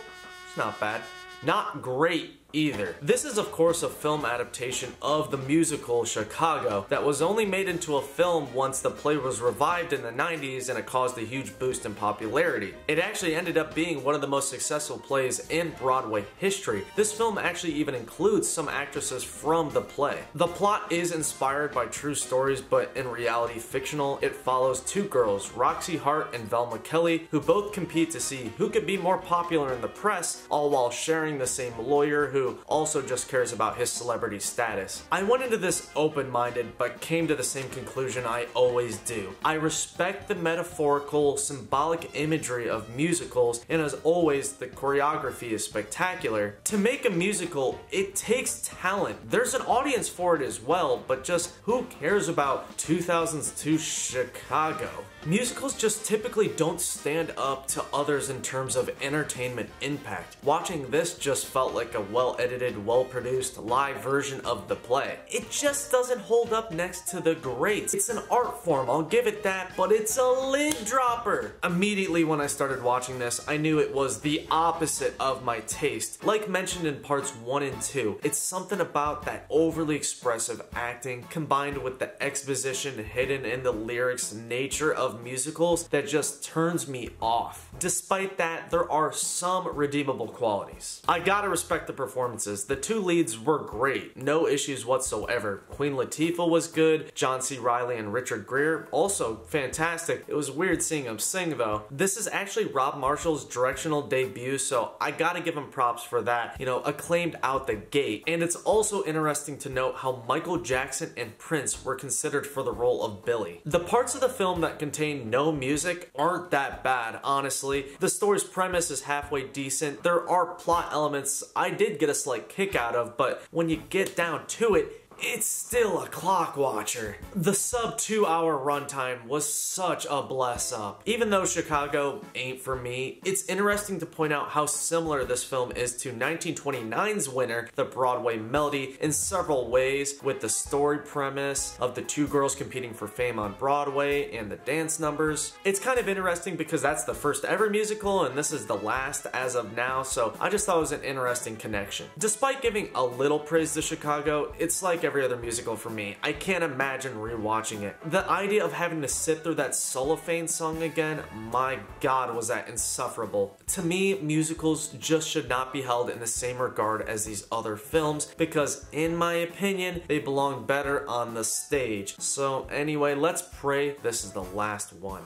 It's not bad. Not great either. This is of course a film adaptation of the musical Chicago that was only made into a film once the play was revived in the 90s and it caused a huge boost in popularity. It actually ended up being one of the most successful plays in Broadway history. This film actually even includes some actresses from the play. The plot is inspired by true stories, but in reality fictional. It follows 2 girls, Roxy Hart and Velma Kelly, who both compete to see who could be more popular in the press, all while sharing the same lawyer who also just cares about his celebrity status. I went into this open-minded, but came to the same conclusion I always do. I respect the metaphorical, symbolic imagery of musicals, and as always, the choreography is spectacular. To make a musical, it takes talent. There's an audience for it as well, but just who cares about 2002 Chicago? Musicals just typically don't stand up to others in terms of entertainment impact. Watching this just felt like a well-edited, well-produced live version of the play. It just doesn't hold up next to the greats. It's an art form, I'll give it that, but it's a lid dropper. Immediately when I started watching this, I knew it was the opposite of my taste. Like mentioned in parts 1 and 2, it's something about that overly expressive acting combined with the exposition hidden in the lyrics nature of musicals that just turns me off. Despite that, there are some redeemable qualities. I gotta respect the performances. The 2 leads were great, no issues whatsoever. Queen Latifah was good, John C. Reilly and Richard Gere also fantastic. It was weird seeing him sing though. This is actually Rob Marshall's directional debut, so I gotta give him props for that. You know, acclaimed out the gate. And it's also interesting to note how Michael Jackson and Prince were considered for the role of Billy. The parts of the film that contain no music aren't that bad, honestly. The story's premise is halfway decent. There are plot elements I did get a slight kick out of, but when you get down to it, it's still a clock watcher. The sub 2-hour runtime was such a bless up. Even though Chicago ain't for me, it's interesting to point out how similar this film is to 1929's winner, The Broadway Melody, in several ways, with the story premise of the two girls competing for fame on Broadway and the dance numbers. It's kind of interesting because that's the first ever musical and this is the last as of now, so I just thought it was an interesting connection. Despite giving a little praise to Chicago, it's like every other musical for me. I can't imagine rewatching it. The idea of having to sit through that cellophane song again, my god was that insufferable. To me, musicals just should not be held in the same regard as these other films because in my opinion, they belong better on the stage. So anyway, let's pray this is the last one.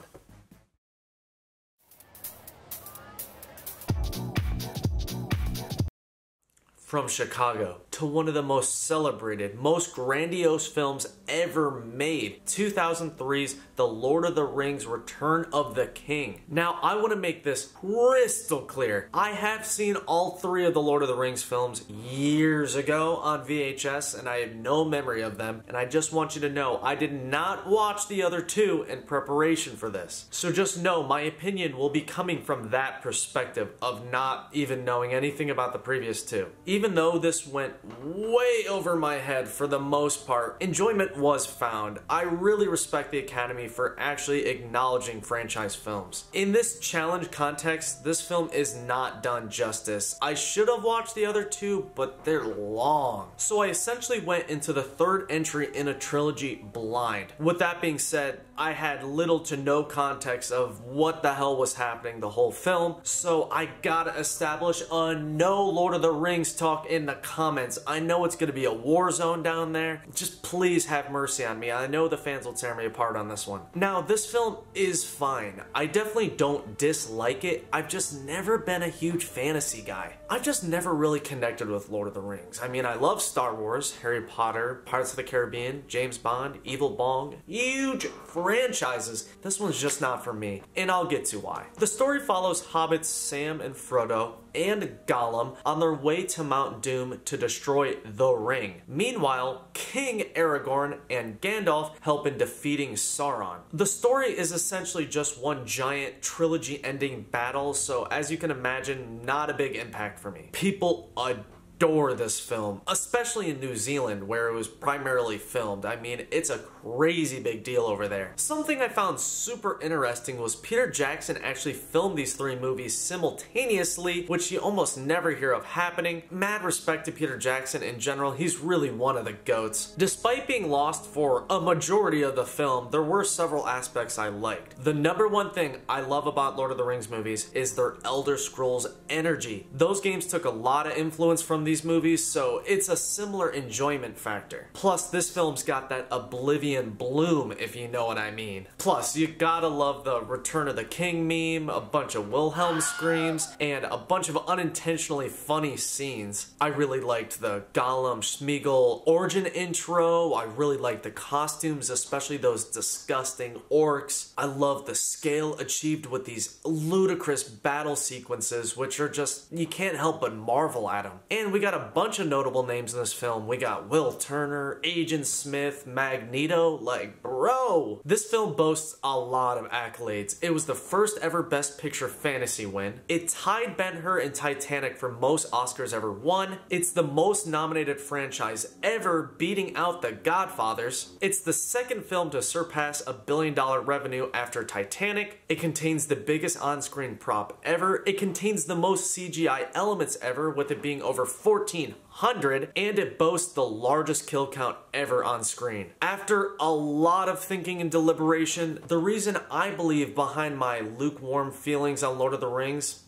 From Chicago to one of the most celebrated, most grandiose films ever made, 2003's The Lord of the Rings: Return of the King. Now, I want to make this crystal clear. I have seen all three of the Lord of the Rings films years ago on VHS, and I have no memory of them, and I just want you to know I did not watch the other two in preparation for this. So just know my opinion will be coming from that perspective of not even knowing anything about the previous two. Even though this went way over my head for the most part, enjoyment was found. I really respect the Academy for actually acknowledging franchise films. In this challenge context, this film is not done justice. I should have watched the other two, but they're long. So I essentially went into the third entry in a trilogy blind. With that being said, I had little to no context of what the hell was happening the whole film, so I gotta establish a no Lord of the Rings talk in the comments. I know it's gonna be a war zone down there. Just please have mercy on me. I know the fans will tear me apart on this one. Now, this film is fine. I definitely don't dislike it. I've just never been a huge fantasy guy. I've just never really connected with Lord of the Rings. I mean, I love Star Wars, Harry Potter, Pirates of the Caribbean, James Bond, Evil Bong, huge franchises. This one's just not for me, and I'll get to why. The story follows hobbits Sam and Frodo and Gollum on their way to Mount Doom to destroy the ring. Meanwhile, King Aragorn and Gandalf help in defeating Sauron. The story is essentially just one giant trilogy-ending battle, so as you can imagine, not a big impact for me. People adore this film, especially in New Zealand where it was primarily filmed. I mean, it's a crazy big deal over there. Something I found super interesting was Peter Jackson actually filmed these three movies simultaneously, which you almost never hear of happening. Mad respect to Peter Jackson in general, he's really one of the GOATs. Despite being lost for a majority of the film, there were several aspects I liked. The number one thing I love about Lord of the Rings movies is their Elder Scrolls energy. Those games took a lot of influence from these movies, so it's a similar enjoyment factor. Plus, this film's got that Oblivion bloom, if you know what I mean. Plus, you gotta love the Return of the King meme, a bunch of Wilhelm screams, and a bunch of unintentionally funny scenes. I really liked the Gollum Smeagol origin intro. I really liked the costumes, especially those disgusting orcs. I love the scale achieved with these ludicrous battle sequences, which are just, you can't help but marvel at them. And we got a bunch of notable names in this film. We got Will Turner, Agent Smith, Magneto. Like, bro! This film boasts a lot of accolades. It was the first ever Best Picture fantasy win. It tied Ben-Hur and Titanic for most Oscars ever won. It's the most nominated franchise ever, beating out The Godfathers. It's the second film to surpass $1 billion revenue after Titanic. It contains the biggest on-screen prop ever. It contains the most CGI elements ever, with it being over 1,400, and it boasts the largest kill count ever on screen. After a lot of thinking and deliberation, the reason I believe behind my lukewarm feelings on Lord of the Rings,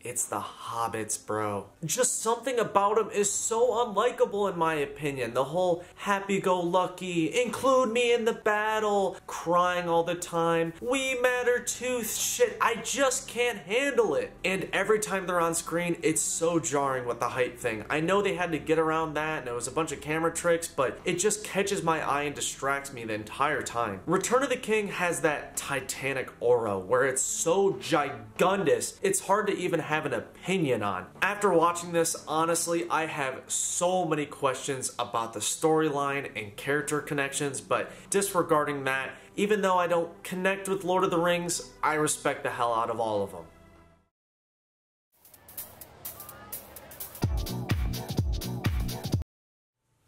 it's the hobbits, bro. Just something about them is so unlikable in my opinion. The whole happy-go-lucky, include me in the battle, crying all the time. We matter too, shit, I just can't handle it. And every time they're on screen, it's so jarring with the height thing. I know they had to get around that and it was a bunch of camera tricks, but it just catches my eye and distracts me the entire time. Return of the King has that Titanic aura where it's so gigundous, it's hard to even have an opinion on. After watching this, honestly, I have so many questions about the storyline and character connections, but disregarding that, even though I don't connect with Lord of the Rings, I respect the hell out of all of them.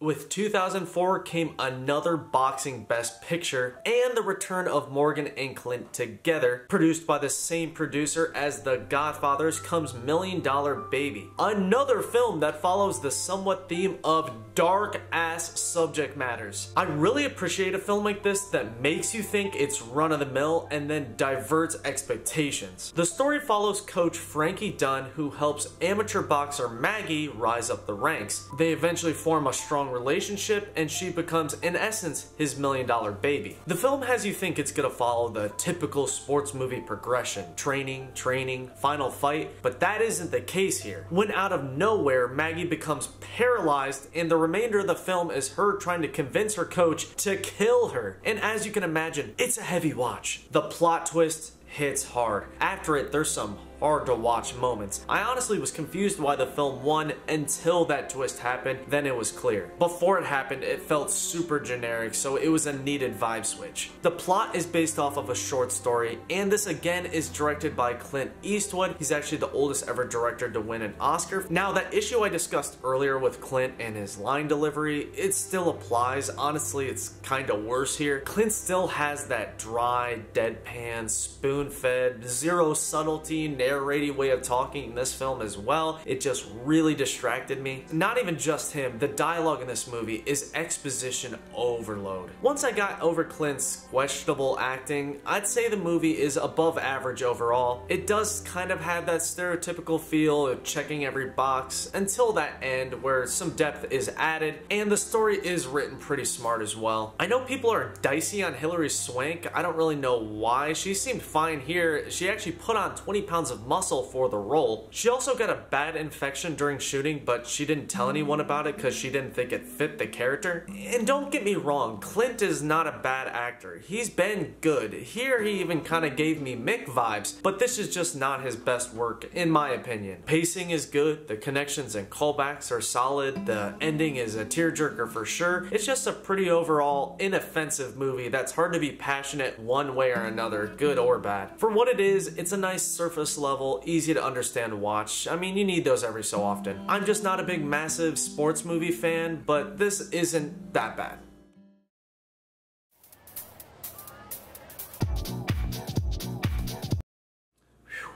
With 2004 came another boxing Best Picture and the return of Morgan and Clint together. Produced by the same producer as The Godfathers comes $1 Million Baby. Another film that follows the somewhat theme of dark ass subject matters. I really appreciate a film like this that makes you think it's run of the mill and then diverts expectations. The story follows coach Frankie Dunn, who helps amateur boxer Maggie rise up the ranks. They eventually form a strong relationship and she becomes, in essence, his $1 Million Baby. The film has you think it's gonna follow the typical sports movie progression: training, final fight, but that isn't the case here. When out of nowhere, Maggie becomes paralyzed and the remainder of the film is her trying to convince her coach to kill her. And as you can imagine, it's a heavy watch. The plot twist hits hard. After it, there's some hard to watch moments. I honestly was confused why the film won until that twist happened, then it was clear. Before it happened, it felt super generic, so it was a needed vibe switch. The plot is based off of a short story, and this again is directed by Clint Eastwood. He's actually the oldest ever director to win an Oscar. Now, that issue I discussed earlier with Clint and his line delivery, it still applies. Honestly, it's kinda worse here. Clint still has that dry, deadpan, spoon-fed, zero subtlety, narrating way of talking in this film as well. It just really distracted me. Not even just him, the dialogue in this movie is exposition overload. Once I got over Clint's questionable acting, I'd say the movie is above average overall. It does kind of have that stereotypical feel of checking every box until that end where some depth is added, and the story is written pretty smart as well. I know people are dicey on Hilary Swank. I don't really know why. She seemed fine here. She actually put on 20 pounds of muscle for the role. She also got a bad infection during shooting, but she didn't tell anyone about it because she didn't think it fit the character. And don't get me wrong, Clint is not a bad actor. He's been good. Here he even kind of gave me Mick vibes, but this is just not his best work in my opinion. Pacing is good, the connections and callbacks are solid, the ending is a tearjerker for sure. It's just a pretty overall inoffensive movie that's hard to be passionate one way or another, good or bad. For what it is, it's a nice surface level, easy to understand watch. I mean, you need those every so often. I'm just not a big massive sports movie fan, but this isn't that bad. Whew.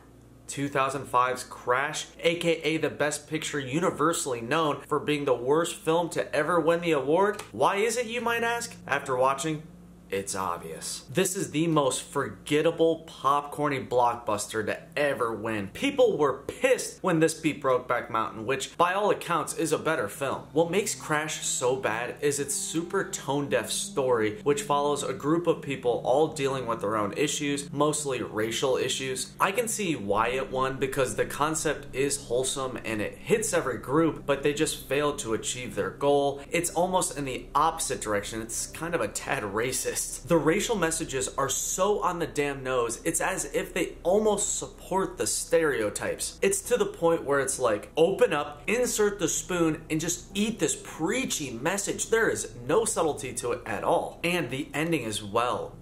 2005's Crash, aka the Best Picture universally known for being the worst film to ever win the award. Why is it, you might ask? After watching, it's obvious. This is the most forgettable popcorny blockbuster to ever win. People were pissed when this beat Brokeback Mountain, which by all accounts is a better film. What makes Crash so bad is its super tone-deaf story, which follows a group of people all dealing with their own issues, mostly racial issues. I can see why it won because the concept is wholesome and it hits every group, but they just failed to achieve their goal. It's almost in the opposite direction. It's kind of a tad racist. The racial messages are so on the damn nose, it's as if they almost support the stereotypes. It's to the point where it's like, open up, insert the spoon, and just eat this preachy message. There is no subtlety to it at all. And the ending as well.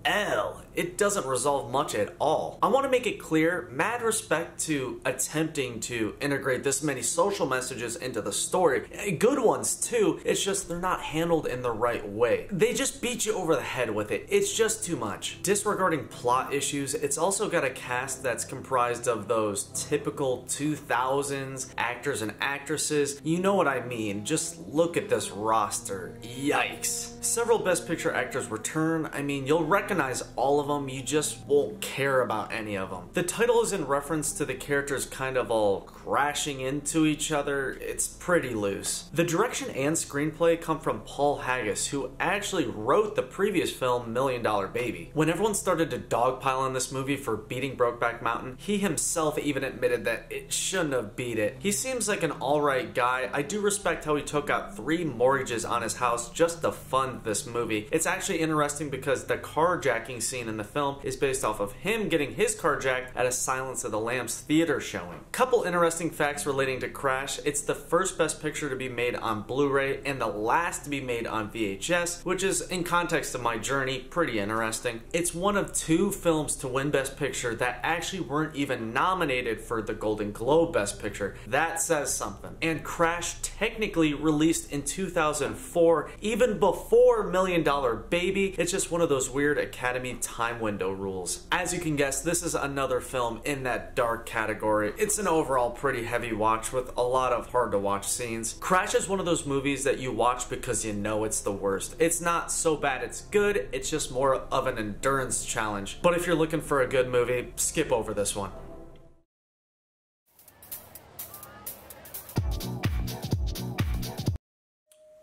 It doesn't resolve much at all. I want to make it clear, mad respect to attempting to integrate this many social messages into the story. Good ones too, it's just they're not handled in the right way. They just beat you over the head with it. It's just too much. Disregarding plot issues, it's also got a cast that's comprised of those typical 2000s actors and actresses. You know what I mean. Just look at this roster. Yikes. Several Best Picture actors return. I mean, you'll recognize all of them, you just won't care about any of them. The title is in reference to the characters kind of all crashing into each other. It's pretty loose. The direction and screenplay come from Paul Haggis, who actually wrote the previous film film Million Dollar Baby. When everyone started to dogpile on this movie for beating Brokeback Mountain, he himself even admitted that it shouldn't have beat it. He seems like an alright guy. I do respect how he took out 3 mortgages on his house just to fund this movie. It's actually interesting because the carjacking scene in the film is based off of him getting his carjacked at a Silence of the Lambs theater showing. Couple interesting facts relating to Crash. It's the first Best Picture to be made on Blu-ray and the last to be made on VHS, which is, in context of my journey, pretty interesting. It's one of 2 films to win Best Picture that actually weren't even nominated for the Golden Globe Best Picture. That says something. And Crash technically released in 2004, even before Million Dollar Baby. It's just one of those weird Academy time window rules. As you can guess, this is another film in that dark category. It's an overall pretty heavy watch with a lot of hard to watch scenes. Crash is one of those movies that you watch because you know it's the worst. It's not so bad it's good, it's just more of an endurance challenge. But if you're looking for a good movie, skip over this one.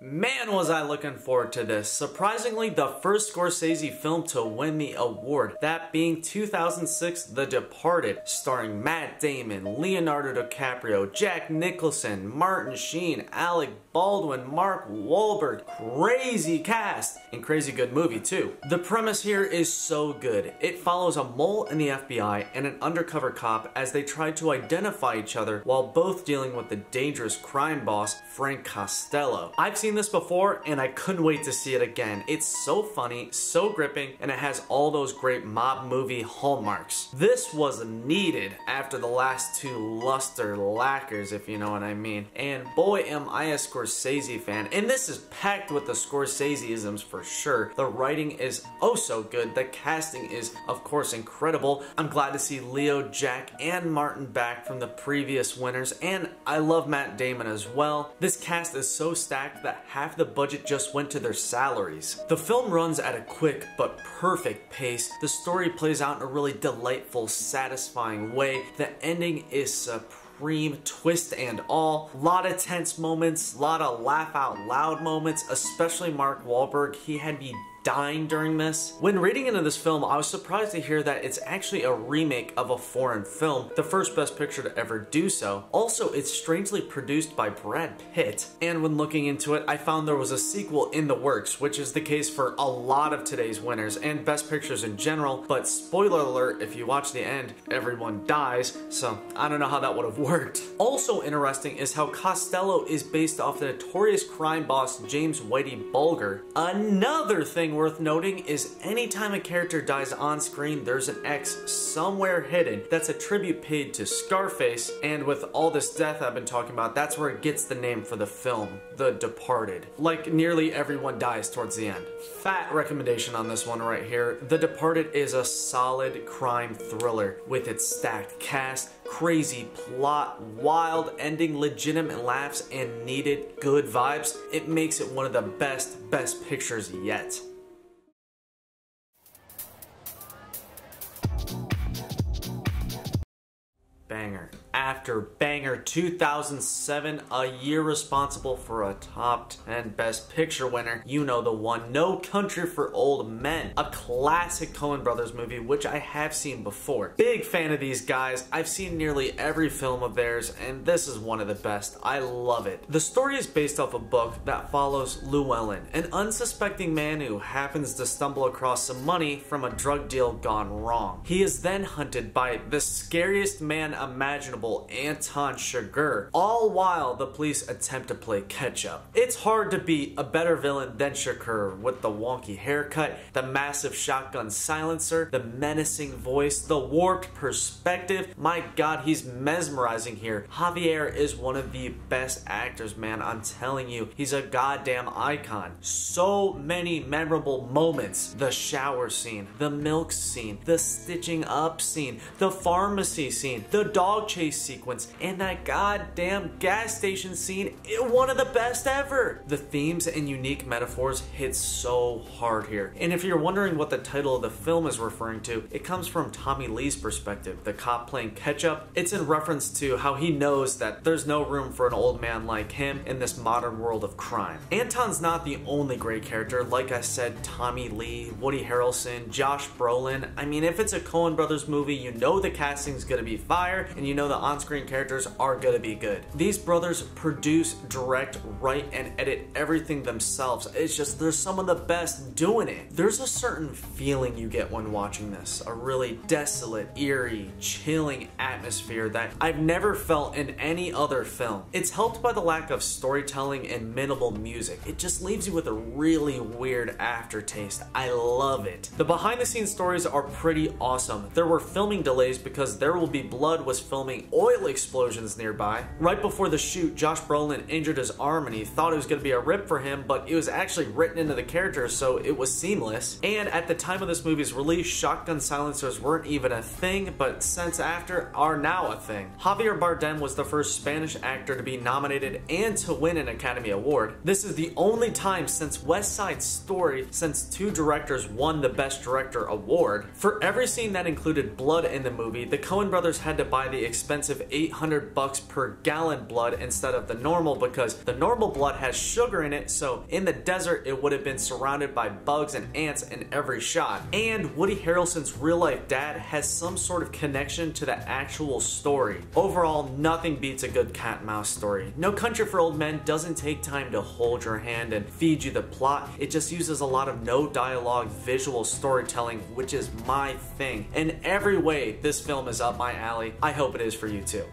Man, was I looking forward to this. Surprisingly, the first Scorsese film to win the award, that being 2006 The Departed, starring Matt Damon, Leonardo DiCaprio, Jack Nicholson, Martin Sheen, Alec Baldwin, Mark Wahlberg. Crazy cast, and crazy good movie too. The premise here is so good. It follows a mole in the FBI and an undercover cop as they try to identify each other while both dealing with the dangerous crime boss, Frank Costello. I've seen this before and I couldn't wait to see it again. It's so funny, so gripping, and it has all those great mob movie hallmarks. This was needed after the last 2 luster lacquers, if you know what I mean. And boy am I a Scorsese fan, and this is packed with the Scorseseisms for sure. The writing is oh so good, the casting is of course incredible. I'm glad to see Leo, Jack, and Martin back from the previous winners, and I love Matt Damon as well. This cast is so stacked that half the budget just went to their salaries. The film runs at a quick but perfect pace. The story plays out in a really delightful, satisfying way. The ending is supreme, twist and all. Lot of tense moments, lot of laugh out loud moments, especially Mark Wahlberg. He had me dying during this. When reading into this film, I was surprised to hear that it's actually a remake of a foreign film, the first Best Picture to ever do so. Also, it's strangely produced by Brad Pitt, and when looking into it, I found there was a sequel in the works, which is the case for a lot of today's winners and Best Pictures in general, but spoiler alert, if you watch the end, everyone dies, so I don't know how that would have worked. Also interesting is how Costello is based off the notorious crime boss James Whitey Bulger. Another thing worth noting is anytime a character dies on screen, there's an X somewhere hidden. That's a tribute paid to Scarface, and with all this death I've been talking about, that's where it gets the name for the film, The Departed. Like, nearly everyone dies towards the end. Fat recommendation on this one right here. The Departed is a solid crime thriller with its stacked cast, crazy plot, wild ending, legitimate laughs, and needed good vibes. It makes it one of the best pictures yet. Banger after banger. 2007, a year responsible for a top 10 Best Picture winner. You know the one, No Country for Old Men, a classic Coen Brothers movie which I have seen before. Big fan of these guys. I've seen nearly every film of theirs, and this is one of the best. I love it. The story is based off a book that follows Llewellyn, an unsuspecting man who happens to stumble across some money from a drug deal gone wrong. He is then hunted by the scariest man imaginable, Anton Chigurh, all while the police attempt to play catch up. It's hard to beat a better villain than Chigurh with the wonky haircut, the massive shotgun silencer, the menacing voice, the warped perspective. My god, he's mesmerizing here. Javier is one of the best actors, man. I'm telling you, he's a goddamn icon. So many memorable moments. The shower scene, the milk scene, the stitching up scene, the pharmacy scene, the dog chase chase sequence, and that goddamn gas station scene, one of the best ever. The themes and unique metaphors hit so hard here. And if you're wondering what the title of the film is referring to, it comes from Tommy Lee's perspective, the cop playing Ketchup. It's in reference to how he knows that there's no room for an old man like him in this modern world of crime. Anton's not the only great character. Like I said, Tommy Lee, Woody Harrelson, Josh Brolin. I mean, if it's a Coen Brothers movie, you know the casting's gonna be fire, and you know the on-screen characters are gonna be good. These brothers produce, direct, write, and edit everything themselves. It's just, they're some of the best doing it. There's a certain feeling you get when watching this, a really desolate, eerie, chilling atmosphere that I've never felt in any other film. It's helped by the lack of storytelling and minimal music. It just leaves you with a really weird aftertaste. I love it. The behind the scenes stories are pretty awesome. There were filming delays because There Will Be Blood was filming oil explosions nearby. Right before the shoot, Josh Brolin injured his arm and he thought it was going to be a rip for him, but it was actually written into the character, so it was seamless. And at the time of this movie's release, shotgun silencers weren't even a thing, but since after are now a thing. Javier Bardem was the first Spanish actor to be nominated and to win an Academy Award. This is the only time since West Side Story since two directors won the Best Director award. For every scene that included blood in the movie, the Coen brothers had to buy the expensive $800 per gallon blood instead of the normal, because the normal blood has sugar in it, so in the desert it would have been surrounded by bugs and ants in every shot. And Woody Harrelson's real life dad has some sort of connection to the actual story. Overall, nothing beats a good cat and mouse story. No Country for Old Men doesn't take time to hold your hand and feed you the plot. It just uses a lot of no dialogue visual storytelling, which is my thing. In every way, this film is up my alley. I hope it is for you too.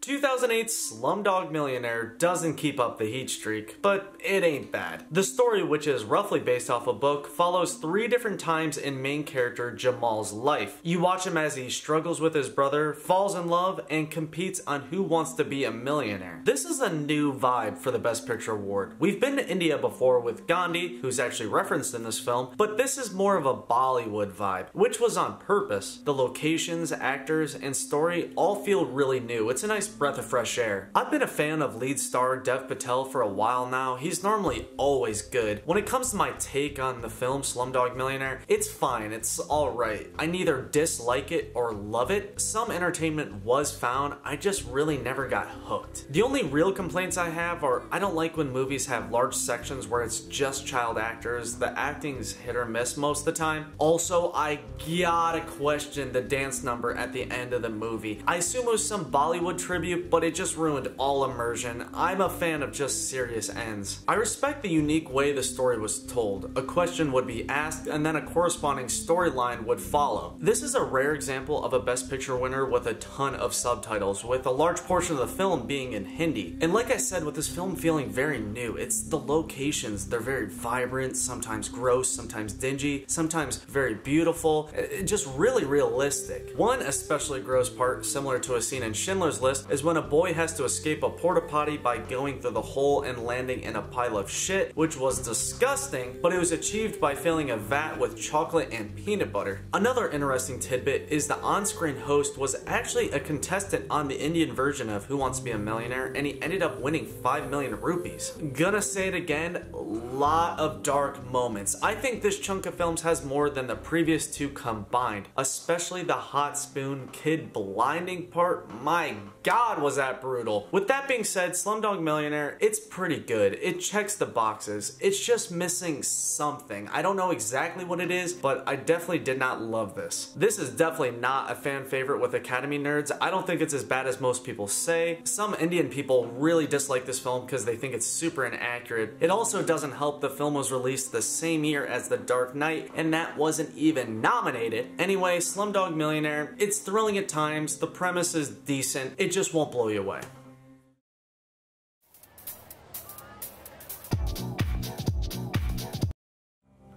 2008's Slumdog Millionaire doesn't keep up the heat streak, but it ain't bad. The story, which is roughly based off a book, follows 3 different times in main character Jamal's life. You watch him as he struggles with his brother, falls in love, and competes on who wants to be a millionaire. This is a new vibe for the Best Picture award. We've been to India before with Gandhi, who's actually referenced in this film, but this is more of a Bollywood vibe, which was on purpose. The locations, actors, and story all feel really new. It's a nice breath of fresh air. I've been a fan of lead star Dev Patel for a while now. He's normally always good. When it comes to my take on the film Slumdog Millionaire, it's fine, it's alright. I neither dislike it or love it. Some entertainment was found, I just really never got hooked. The only real complaints I have are I don't like when movies have large sections where it's just child actors. The acting's hit or miss most of the time. Also, I gotta question the dance number at the end of the movie. I assume it was some Bollywood tribute, but it just ruined all immersion. I'm a fan of just serious ends. I respect the unique way the story was told. A question would be asked, and then a corresponding storyline would follow. This is a rare example of a Best Picture winner with a ton of subtitles, with a large portion of the film being in Hindi. And like I said, with this film feeling very new, it's the locations. They're very vibrant, sometimes gross, sometimes dingy, sometimes very beautiful, just really realistic. One especially gross part, similar to a scene in Schindler's List, is when a boy has to escape a porta potty by going through the hole and landing in a pile of shit, which was disgusting, but it was achieved by filling a vat with chocolate and peanut butter. Another interesting tidbit is the on-screen host was actually a contestant on the Indian version of Who Wants to Be a Millionaire, and he ended up winning 5 million rupees. Gonna say it again, lot of dark moments. I think this chunk of films has more than the previous 2 combined, especially the hot spoon kid blinding part. My God, was that brutal. With that being said, Slumdog Millionaire, it's pretty good. It checks the boxes. It's just missing something. I don't know exactly what it is, but I definitely did not love this. This is definitely not a fan favorite with Academy nerds. I don't think it's as bad as most people say. Some Indian people really dislike this film because they think it's super inaccurate. It also doesn't help the film was released the same year as The Dark Knight, and that wasn't even nominated. Anyway, Slumdog Millionaire, it's thrilling at times. The premise is decent. It just won't blow you away.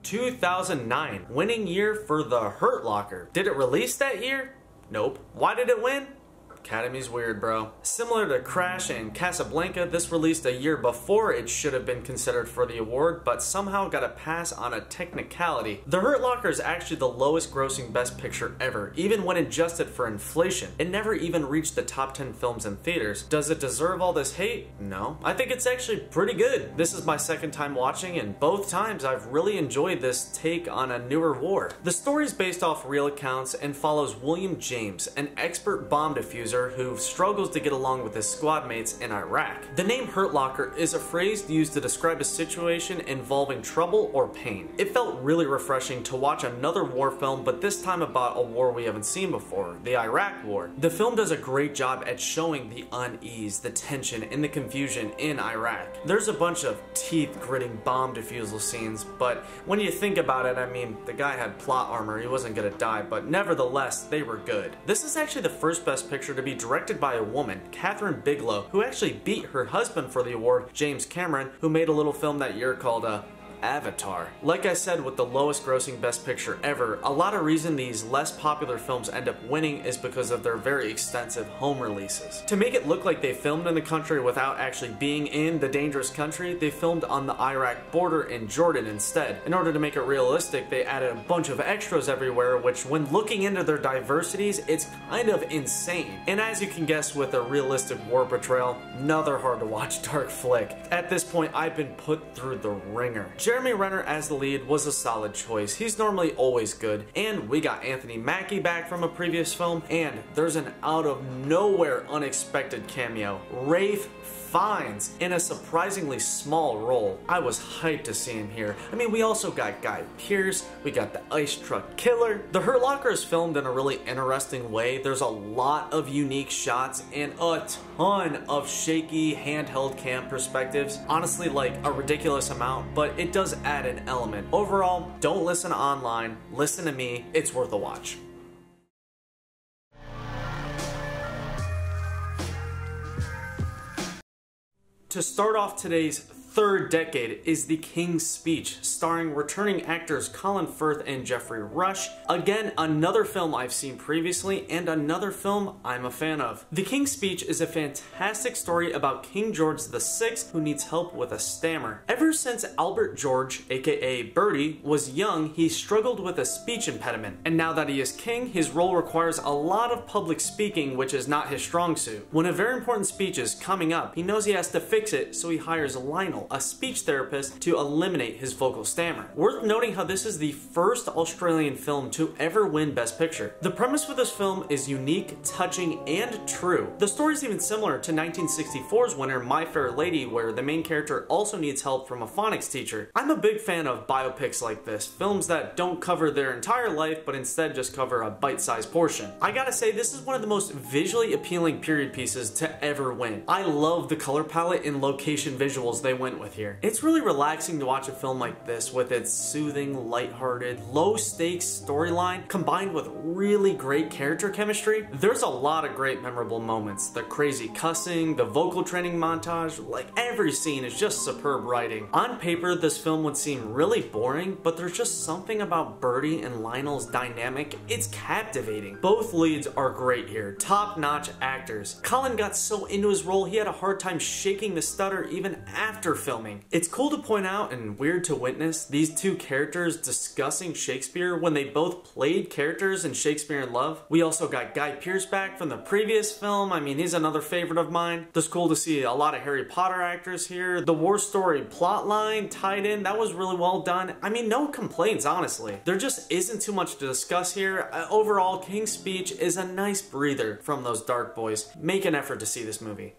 (2009), winning year for The Hurt Locker. Did it release that year? Nope. Why did it win? Academy's weird, bro. Similar to Crash and Casablanca, this released a year before it should have been considered for the award, but somehow got a pass on a technicality. The Hurt Locker is actually the lowest grossing Best Picture ever, even when adjusted for inflation. It never even reached the top 10 films in theaters. Does it deserve all this hate? No. I think it's actually pretty good. This is my second time watching, and both times I've really enjoyed this take on a newer war. The story is based off real accounts and follows William James, an expert bomb diffuser who struggles to get along with his squad mates in Iraq. The name Hurt Locker is a phrase used to describe a situation involving trouble or pain. It felt really refreshing to watch another war film, but this time about a war we haven't seen before, the Iraq War. The film does a great job at showing the unease, the tension, and the confusion in Iraq. There's a bunch of teeth-gritting bomb defusal scenes, but when you think about it, I mean, the guy had plot armor, he wasn't gonna die, but nevertheless, they were good. This is actually the first Best Picture to be directed by a woman, Catherine Bigelow, who actually beat her husband for the award, James Cameron, who made a little film that year called Avatar. Like I said, with the lowest grossing Best Picture ever, a lot of reason these less popular films end up winning is because of their very extensive home releases. To make it look like they filmed in the country without actually being in the dangerous country, they filmed on the Iraq border in Jordan instead. In order to make it realistic, they added a bunch of extras everywhere, which when looking into their diversities, it's kind of insane. And as you can guess, with a realistic war portrayal, another hard to watch dark flick. At this point, I've been put through the ringer. Jeremy Renner as the lead was a solid choice. He's normally always good, and we got Anthony Mackie back from a previous film, and there's an out of nowhere unexpected cameo. Rafe Fiennes in a surprisingly small role. I was hyped to see him here. I mean, we also got Guy Pearce, we got the Ice Truck Killer. The Hurt Locker is filmed in a really interesting way. There's a lot of unique shots and a ton of shaky handheld cam perspectives. Honestly, like a ridiculous amount, but it does add an element. Overall, don't listen online, listen to me, it's worth a watch. To start off today's third decade is The King's Speech, starring returning actors Colin Firth and Geoffrey Rush. Again, another film I've seen previously and another film I'm a fan of. The King's Speech is a fantastic story about King George VI who needs help with a stammer. Ever since Albert George, aka Bertie, was young, he struggled with a speech impediment, and now that he is king, his role requires a lot of public speaking, which is not his strong suit. When a very important speech is coming up, he knows he has to fix it, so he hires Lionel, a speech therapist, to eliminate his vocal stammer. Worth noting how this is the first Australian film to ever win Best Picture. The premise for this film is unique, touching, and true. The story is even similar to 1964's winner My Fair Lady, where the main character also needs help from a phonics teacher. I'm a big fan of biopics like this, films that don't cover their entire life but instead just cover a bite-sized portion. I gotta say, this is one of the most visually appealing period pieces to ever win. I love the color palette and location visuals they went with here. It's really relaxing to watch a film like this with its soothing, lighthearted, low-stakes storyline combined with really great character chemistry. There's a lot of great memorable moments. The crazy cussing, the vocal training montage, like every scene is just superb writing. On paper, this film would seem really boring, but there's just something about Bertie and Lionel's dynamic. It's captivating. Both leads are great here, top-notch actors. Colin got so into his role, he had a hard time shaking the stutter even after filming. It's cool to point out and weird to witness these two characters discussing Shakespeare when they both played characters in Shakespeare in Love. We also got Guy Pearce back from the previous film. I mean, he's another favorite of mine. It's cool to see a lot of Harry Potter actors here. The war story plotline tied in, that was really well done. I mean, no complaints, honestly. There just isn't too much to discuss here. Overall, King's Speech is a nice breather from those dark boys. Make an effort to see this movie.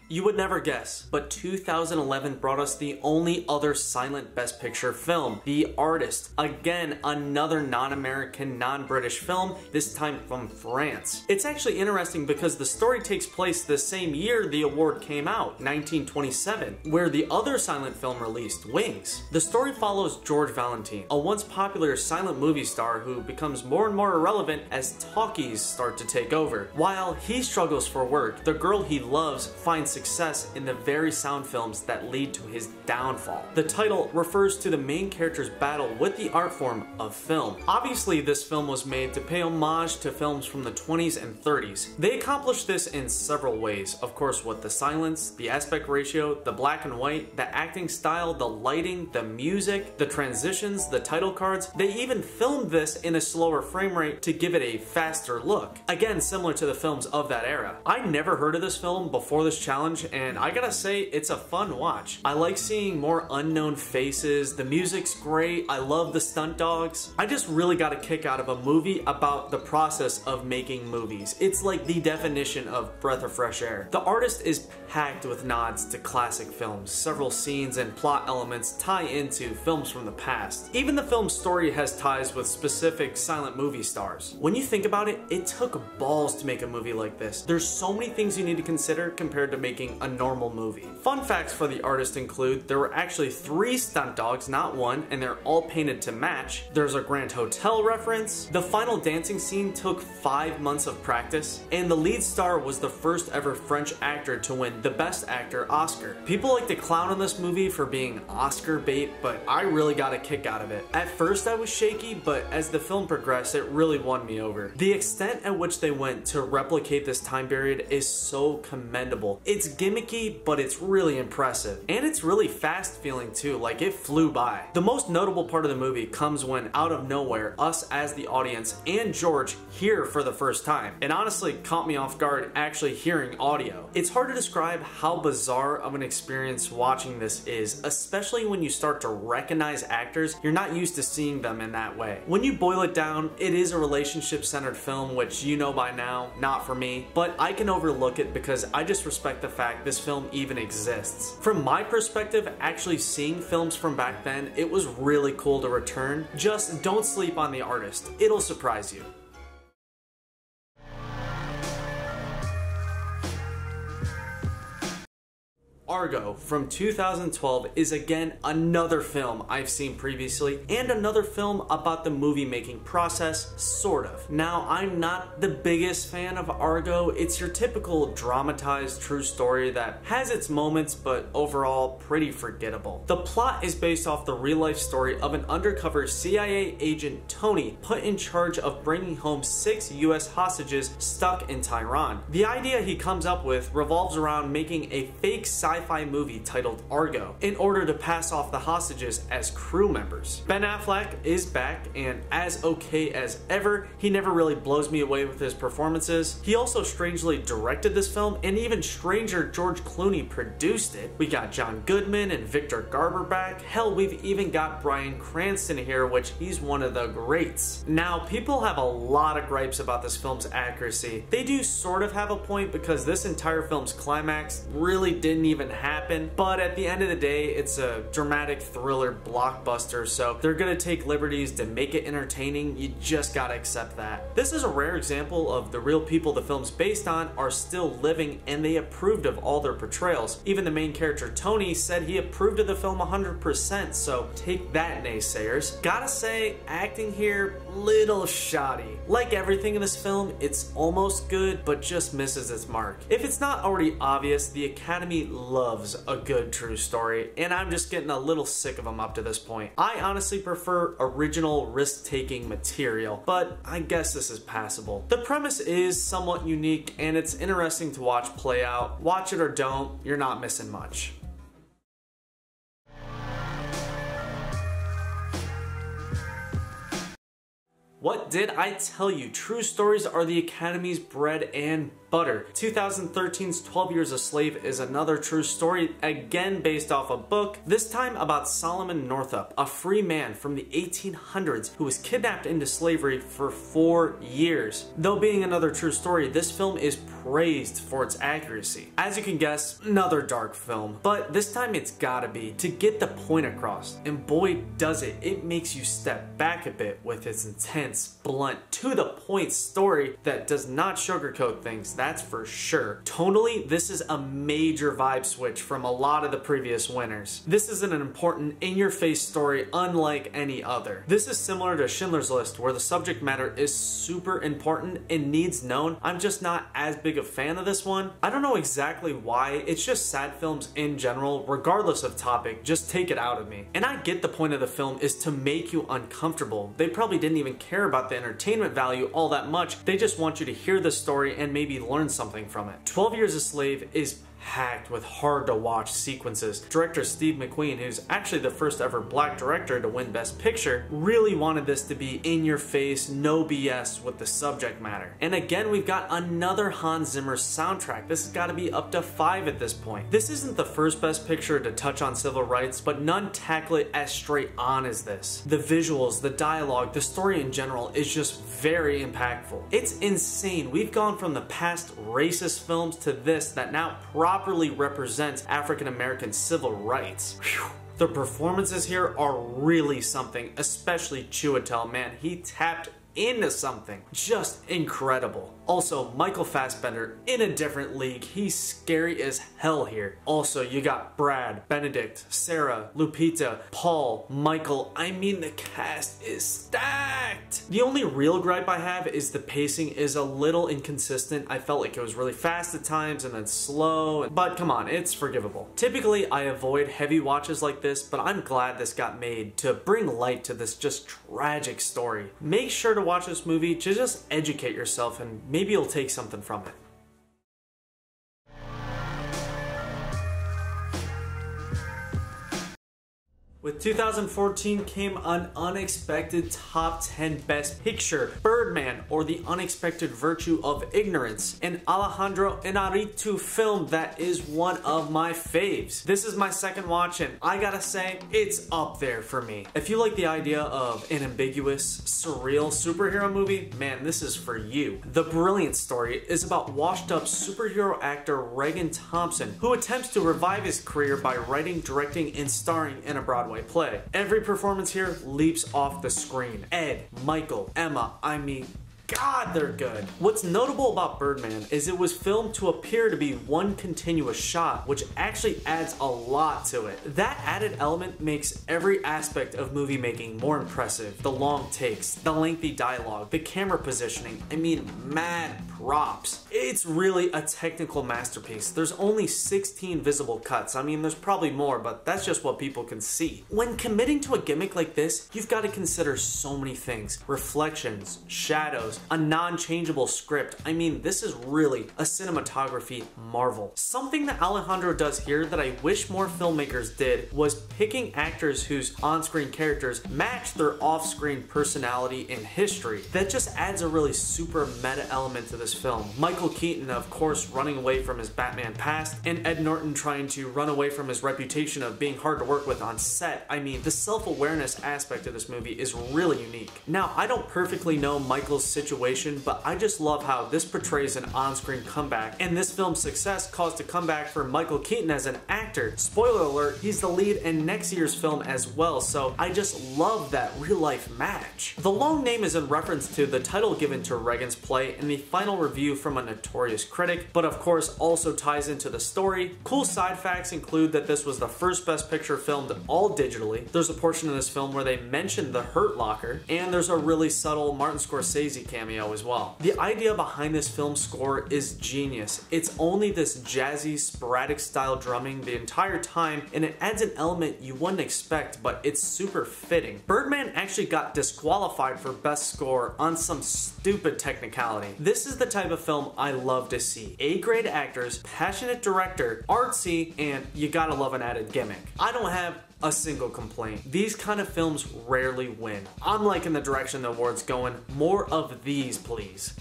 You would never guess, but 2011 brought us the only other silent Best Picture film, The Artist. Again, another non-American, non-British film, this time from France. It's actually interesting because the story takes place the same year the award came out, 1927, where the other silent film released, Wings. The story follows George Valentine, a once popular silent movie star who becomes more and more irrelevant as talkies start to take over. While he struggles for work, the girl he loves finds success in the very sound films that lead to his downfall. The title refers to the main character's battle with the art form of film. Obviously, this film was made to pay homage to films from the 20s and 30s. They accomplished this in several ways, of course, with the silence, the aspect ratio, the black and white, the acting style, the lighting, the music, the transitions, the title cards. They even filmed this in a slower frame rate to give it a faster look. Again, similar to the films of that era. I never heard of this film before this challenge, and I gotta say, it's a fun watch. I like seeing more unknown faces, the music's great, I love the stunt dogs. I just really got a kick out of a movie about the process of making movies. It's like the definition of breath of fresh air. The artist is packed with nods to classic films. Several scenes and plot elements tie into films from the past. Even the film's story has ties with specific silent movie stars. When you think about it, it took balls to make a movie like this. There's so many things you need to consider compared to making a normal movie. Fun facts for the artist include there were actually 3 stunt dogs, not 1, and they're all painted to match. There's a Grand Hotel reference. The final dancing scene took 5 months of practice, and the lead star was the first ever French actor to win the Best Actor Oscar. People like to clown on this movie for being Oscar bait, but I really got a kick out of it. At first I was shaky, but as the film progressed, it really won me over. The extent at which they went to replicate this time period is so commendable. It's gimmicky, but it's really impressive. And it's really fast feeling too, like it flew by. The most notable part of the movie comes when, out of nowhere, us as the audience and George hear for the first time. It honestly caught me off guard actually hearing audio. It's hard to describe how bizarre of an experience watching this is, especially when you start to recognize actors you're not used to seeing them in that way. When you boil it down, it is a relationship-centered film, which you know by now, not for me, but I can overlook it because I just respect the fact this film even exists. From my perspective, actually seeing films from back then, it was really cool to return. Just don't sleep on the artist. It'll surprise you. Argo from 2012 is again another film I've seen previously and another film about the movie making process, sort of. Now, I'm not the biggest fan of Argo. It's your typical dramatized true story that has its moments but overall pretty forgettable. The plot is based off the real life story of an undercover CIA agent, Tony, put in charge of bringing home 6 US hostages stuck in Tehran. The idea he comes up with revolves around making a fake sci-fi movie titled Argo in order to pass off the hostages as crew members. Ben Affleck is back, and as okay as ever, he never really blows me away with his performances. He also strangely directed this film, and even stranger, George Clooney produced it. We got John Goodman and Victor Garber back. Hell, we've even got Bryan Cranston here, which he's one of the greats. Now, people have a lot of gripes about this film's accuracy. They do sort of have a point because this entire film's climax really didn't even happen, but at the end of the day, it's a dramatic thriller blockbuster, so they're gonna take liberties to make it entertaining. You just gotta accept that. This is a rare example of the real people the film's based on are still living, and they approved of all their portrayals. Even the main character, Tony, said he approved of the film 100%, so take that, naysayers. Gotta say, acting here, little shoddy. Like everything in this film, it's almost good, but just misses its mark. If it's not already obvious, the Academy loves a good true story, and I'm just getting a little sick of them up to this point. I honestly prefer original, risk-taking material, but I guess this is passable. The premise is somewhat unique, and it's interesting to watch play out. Watch it or don't, you're not missing much. What did I tell you? True stories are the Academy's bread and butter. 2013's 12 Years a Slave is another true story, again based off a book, this time about Solomon Northup, a free man from the 1800s who was kidnapped into slavery for 4 years. Though being another true story, this film is praised for its accuracy. As you can guess, another dark film, but this time it's gotta be to get the point across, and boy does it. It makes you step back a bit with its intense intense, blunt, to-the-point story that does not sugarcoat things, that's for sure. Tonally, this is a major vibe switch from a lot of the previous winners. This is an important, in-your-face story unlike any other. This is similar to Schindler's List, where the subject matter is super important and needs known. I'm just not as big a fan of this one. I don't know exactly why, it's just sad films in general, regardless of topic, just take it out of me. And I get the point of the film is to make you uncomfortable. They probably didn't even care about the entertainment value all that much, they just want you to hear the story and maybe learn something from it. 12 Years a Slave is packed with hard to watch sequences. Director Steve McQueen, who's actually the first ever black director to win Best Picture, really wanted this to be in your face, no BS with the subject matter. And again, we've got another Hans Zimmer soundtrack. This has got to be up to 5 at this point. This isn't the first Best Picture to touch on civil rights, but none tackle it as straight on as this. The visuals, the dialogue, the story in general is just very impactful. It's insane. We've gone from the past racist films to this that now properly represents African American civil rights. Whew. The performances here are really something, especially Chiwetel, man, he tapped into something. Just incredible. Also, Michael Fassbender in a different league. He's scary as hell here. Also, you got Brad, Benedict, Sarah, Lupita, Paul, Michael. I mean, the cast is stacked. The only real gripe I have is the pacing is a little inconsistent. I felt like it was really fast at times and then slow, but come on, it's forgivable. Typically, I avoid heavy watches like this, but I'm glad this got made to bring light to this just tragic story. Make sure to watch this movie to just educate yourself and maybe you'll take something from it. With 2014 came an unexpected top 10 Best Picture, Birdman, or The Unexpected Virtue of Ignorance, an Alejandro Inarritu film that is one of my faves. This is my second watch and I gotta say, it's up there for me. If you like the idea of an ambiguous, surreal superhero movie, man, this is for you. The brilliant story is about washed up superhero actor Regan Thompson, who attempts to revive his career by writing, directing, and starring in a Broadway play. Every performance here leaps off the screen. Ed, Michael, Emma, I mean, God, they're good. What's notable about Birdman is it was filmed to appear to be one continuous shot, which actually adds a lot to it. That added element makes every aspect of movie making more impressive. The long takes, the lengthy dialogue, the camera positioning, I mean, mad props. It's really a technical masterpiece. There's only 16 visible cuts. I mean, there's probably more, but that's just what people can see. When committing to a gimmick like this, you've got to consider so many things. Reflections, shadows, a non-changeable script. I mean, this is really a cinematography marvel. Something that Alejandro does here that I wish more filmmakers did was picking actors whose on-screen characters match their off-screen personality and history. That just adds a really super meta element to this film. Michael Keaton, of course, running away from his Batman past, and Ed Norton trying to run away from his reputation of being hard to work with on set. I mean, the self-awareness aspect of this movie is really unique. Now, I don't perfectly know Michael's situation, but I just love how this portrays an on-screen comeback, and this film's success caused a comeback for Michael Keaton as an actor. Spoiler alert, he's the lead in next year's film as well, so I just love that real-life match. The long name is in reference to the title given to Regan's play in the final review from a notorious critic, but of course also ties into the story. Cool side facts include that this was the first Best Picture filmed all digitally. There's a portion of this film where they mention the Hurt Locker, and there's a really subtle Martin Scorsese cameo as well. The idea behind this film score is genius. It's only this jazzy, sporadic style drumming the entire time, and it adds an element you wouldn't expect, but it's super fitting. Birdman actually got disqualified for Best Score on some stupid technicality. This is the type of film I love to see. A-grade actors, passionate director, artsy, and you gotta love an added gimmick. I don't have a single complaint. These kind of films rarely win. I'm liking the direction the award's going. More of these, please.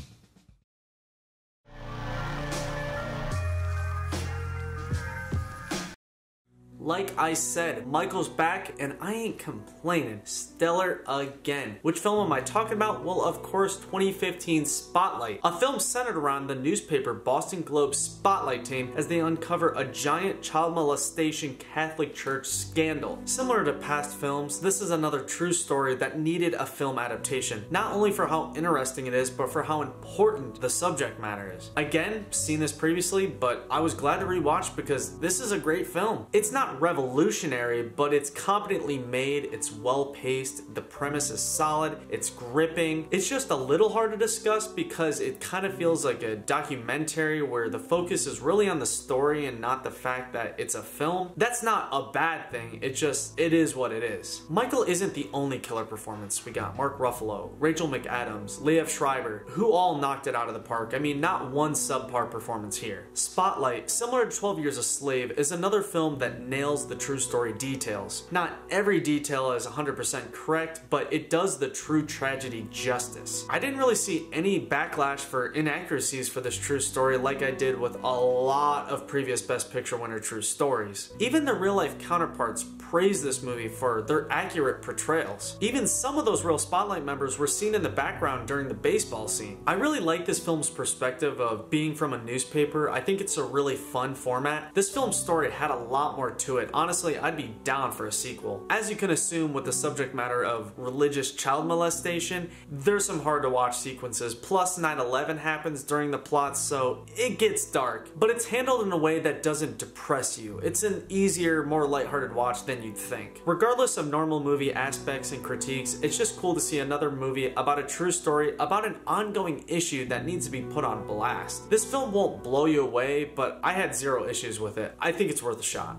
Like I said, Michael's back and I ain't complaining. Stellar again. Which film am I talking about? Well, of course, 2015 Spotlight, a film centered around the newspaper Boston Globe Spotlight team as they uncover a giant child molestation Catholic Church scandal. Similar to past films, this is another true story that needed a film adaptation, not only for how interesting it is, but for how important the subject matter is. Again, seen this previously, but I was glad to rewatch because this is a great film. It's not revolutionary, but it's competently made, it's well paced, the premise is solid, it's gripping. It's just a little hard to discuss because it kind of feels like a documentary where the focus is really on the story and not the fact that it's a film. That's not a bad thing, it is what it is. Michael isn't the only killer performance. We got Mark Ruffalo, Rachel McAdams, Liev Schreiber, who all knocked it out of the park. I mean, not one subpar performance here. Spotlight, similar to 12 Years a Slave, is another film that nails the true story details. Not every detail is 100% correct, but it does the true tragedy justice. I didn't really see any backlash for inaccuracies for this true story like I did with a lot of previous Best Picture winner true stories. Even the real life counterparts praised this movie for their accurate portrayals. Even some of those real Spotlight members were seen in the background during the baseball scene. I really like this film's perspective of being from a newspaper. I think it's a really fun format. This film's story had a lot more to it. Honestly, I'd be down for a sequel. As you can assume with the subject matter of religious child molestation, there's some hard to watch sequences, plus 9/11 happens during the plot, so it gets dark. But it's handled in a way that doesn't depress you. It's an easier, more lighthearted watch than you'd think. Regardless of normal movie aspects and critiques, it's just cool to see another movie about a true story about an ongoing issue that needs to be put on blast. This film won't blow you away, but I had zero issues with it. I think it's worth a shot.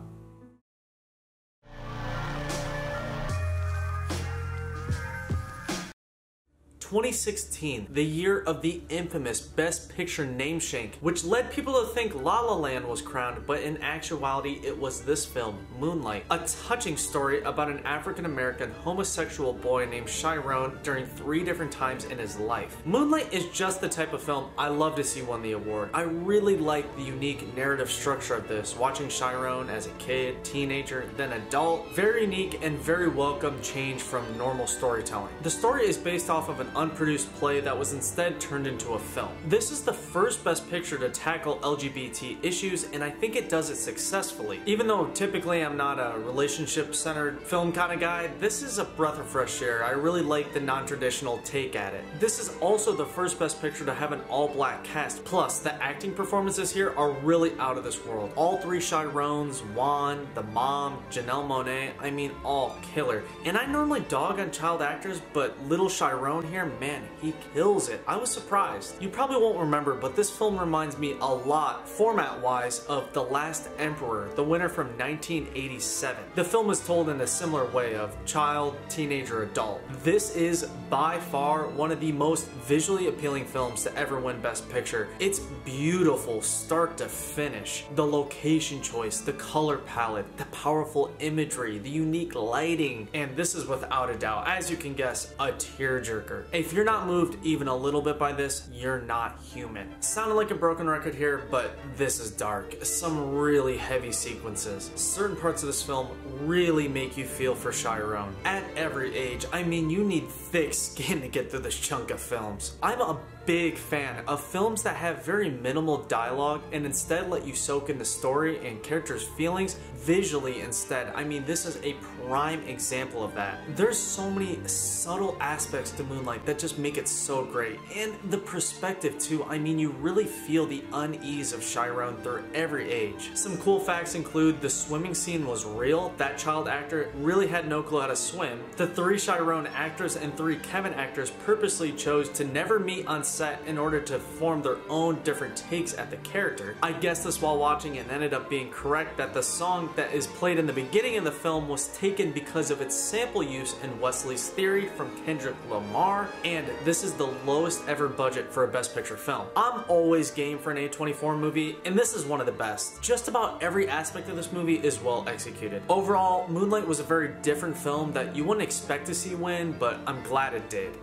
2016, the year of the infamous Best Picture name shank, which led people to think La La Land was crowned, but in actuality it was this film, Moonlight, a touching story about an African-American homosexual boy named Chiron during 3 different times in his life. Moonlight is just the type of film I love to see won the award. I really like the unique narrative structure of this, watching Chiron as a kid, teenager, then adult. Very unique and very welcome change from normal storytelling. The story is based off of an unproduced play that was instead turned into a film. This is the first Best Picture to tackle LGBT issues, and I think it does it successfully. Even though typically I'm not a relationship-centered film kind of guy, this is a breath of fresh air. I really like the non-traditional take at it. This is also the first Best Picture to have an all-black cast, plus the acting performances here are really out of this world. All 3 Chirons, Juan, the mom, Janelle Monáe, I mean, all killer. And I normally dog on child actors, but little Chiron here, man, he kills it. I was surprised. You probably won't remember, but this film reminds me a lot, format-wise, of The Last Emperor, the winner from 1987. The film is told in a similar way of child, teenager, adult. This is by far one of the most visually appealing films to ever win Best Picture. It's beautiful, start to finish. The location choice, the color palette, the powerful imagery, the unique lighting, and this is without a doubt, as you can guess, a tearjerker. If you're not moved even a little bit by this, you're not human. Sounded like a broken record here, but this is dark. Some really heavy sequences. Certain parts of this film really make you feel for Chiron. At every age, I mean, you need thick skin to get through this chunk of films. I'm a big fan of films that have very minimal dialogue and instead let you soak in the story and characters' feelings visually instead. I mean, this is a prime example of that. There's so many subtle aspects to Moonlight that just make it so great. And the perspective too, I mean, you really feel the unease of Chiron through every age. Some cool facts include the swimming scene was real. That child actor really had no clue how to swim. The 3 Chiron actors and 3 Kevin actors purposely chose to never meet on set in order to form their own different takes at the character. I guessed this while watching and ended up being correct that the song that is played in the beginning of the film was taken because of its sample use in Wesley's Theory from Kendrick Lamar, and this is the lowest ever budget for a Best Picture film. I'm always game for an A24 movie, and this is one of the best. Just about every aspect of this movie is well executed. Overall, Moonlight was a very different film that you wouldn't expect to see win, but I'm glad it did.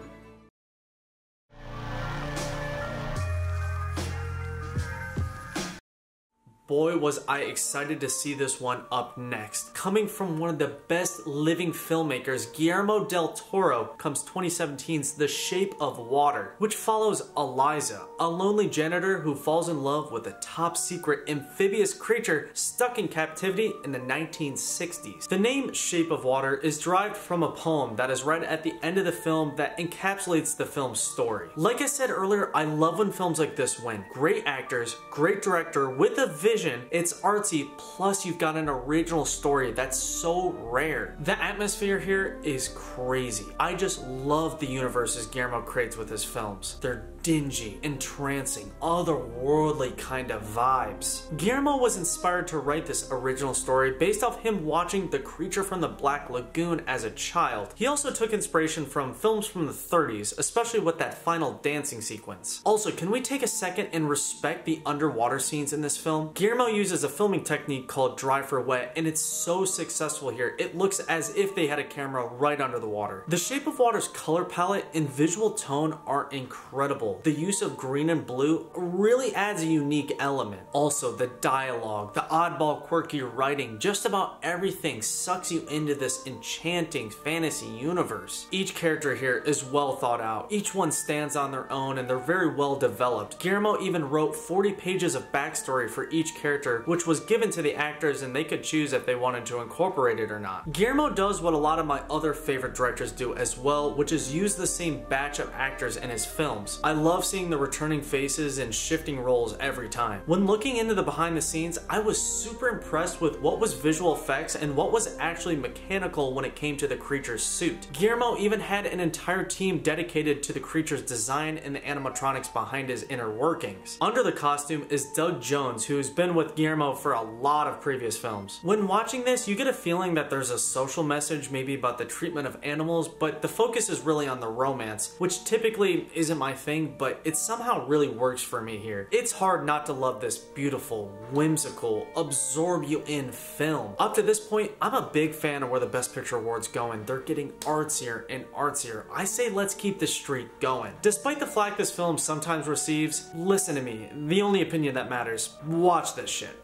Boy, was I excited to see this one up next. Coming from one of the best living filmmakers, Guillermo del Toro, comes 2017's The Shape of Water, which follows Eliza, a lonely janitor who falls in love with a top-secret amphibious creature stuck in captivity in the 1960s. The name Shape of Water is derived from a poem that is read at the end of the film that encapsulates the film's story. Like I said earlier, I love when films like this win. Great actors, great director with a vision. It's artsy, plus you've got an original story that's so rare. The atmosphere here is crazy. I just love the universes Guillermo creates with his films. They're dingy, entrancing, otherworldly kind of vibes. Guillermo was inspired to write this original story based off him watching The Creature from the Black Lagoon as a child. He also took inspiration from films from the 30s, especially with that final dancing sequence. Also, can we take a second and respect the underwater scenes in this film? Guillermo uses a filming technique called dry for wet, and it's so successful here. It looks as if they had a camera right under the water. The Shape of Water's color palette and visual tone are incredible. The use of green and blue really adds a unique element. Also, the dialogue, the oddball quirky writing, just about everything sucks you into this enchanting fantasy universe. Each character here is well thought out. Each one stands on their own and they're very well developed. Guillermo even wrote 40 pages of backstory for each character, which was given to the actors and they could choose if they wanted to incorporate it or not. Guillermo does what a lot of my other favorite directors do as well, which is use the same batch of actors in his films. I love seeing the returning faces and shifting roles every time. When looking into the behind the scenes, I was super impressed with what was visual effects and what was actually mechanical when it came to the creature's suit. Guillermo even had an entire team dedicated to the creature's design and the animatronics behind his inner workings. Under the costume is Doug Jones, who's been with Guillermo for a lot of previous films. When watching this, you get a feeling that there's a social message maybe about the treatment of animals, but the focus is really on the romance, which typically isn't my thing, but it somehow really works for me here. It's hard not to love this beautiful, whimsical, absorb you in film. Up to this point, I'm a big fan of where the Best Picture Awards going. They're getting artsier and artsier. I say let's keep this streak going. Despite the flack this film sometimes receives, listen to me, the only opinion that matters, watch this shit.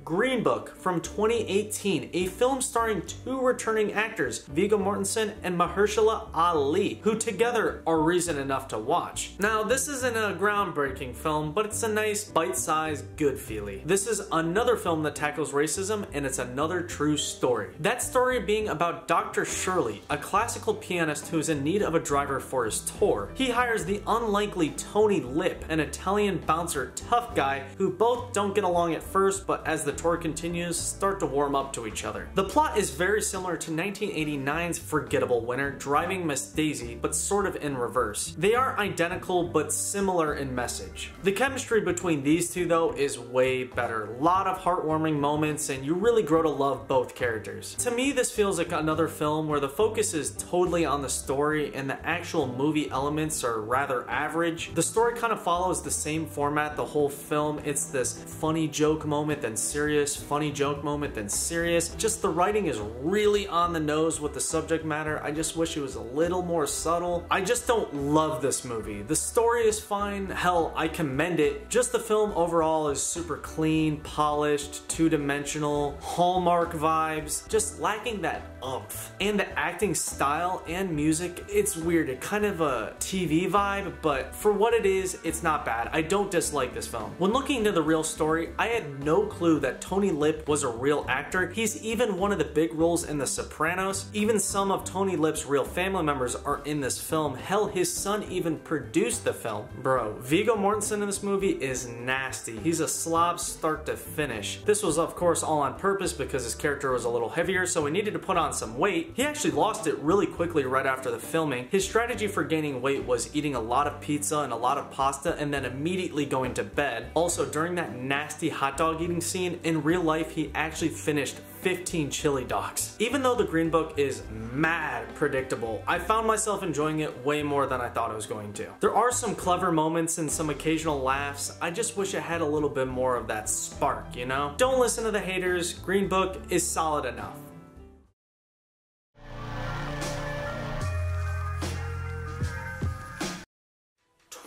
Green Book from 2018, a film starring two returning actors, Viggo Mortensen and Mahershala Ali, who together are reason enough to watch. Now, this isn't a groundbreaking film, but it's a nice, bite-sized, good feely. This is another film that tackles racism, and it's another true story. That story being about Dr. Shirley, a classical pianist who is in need of a driver for his tour. He hires the unlikely Tony Lip, an Italian bouncer tough guy who both don't get along at first, but as the tour continues, start to warm up to each other. The plot is very similar to 1989's forgettable winner, Driving Miss Daisy, but sort of in reverse. They are identical but similar in message. The chemistry between these two though is way better. A lot of heartwarming moments and you really grow to love both characters. To me, this feels like another film where the focus is totally on the story and the actual movie elements are rather average. The story kind of follows the same format the whole film. It's this funny joke moment then serious, funny joke moment then serious. Just the writing is really on the nose with the subject matter. I just wish it was a little more subtle. I just don't love this movie. The story is fine. Hell, I commend it. Just the film overall is super clean, polished, two-dimensional, Hallmark vibes, just lacking that oomph. And the acting style and music, it's weird. It's kind of a TV vibe, but for what it is, it's not bad. I don't dislike this film. When looking into the real story, I had no clue that Tony Lip was a real actor. He's even one of the big roles in The Sopranos. Even some of Tony Lip's real family members are in this film. Hell, his son even produced the film. Bro, Viggo Mortensen in this movie is nasty. He's a slob start to finish. This was of course all on purpose because his character was a little heavier, so he needed to put on some weight. He actually lost it really quickly right after the filming. His strategy for gaining weight was eating a lot of pizza and a lot of pasta and then immediately going to bed. Also, during that nasty hot dog eating scene, in real life he actually finished 15 chili dogs. Even though the Green Book is mad predictable, I found myself enjoying it way more than I thought I was going to. There are some clever moments and some occasional laughs. I just wish it had a little bit more of that spark, you know? Don't listen to the haters. Green Book is solid enough.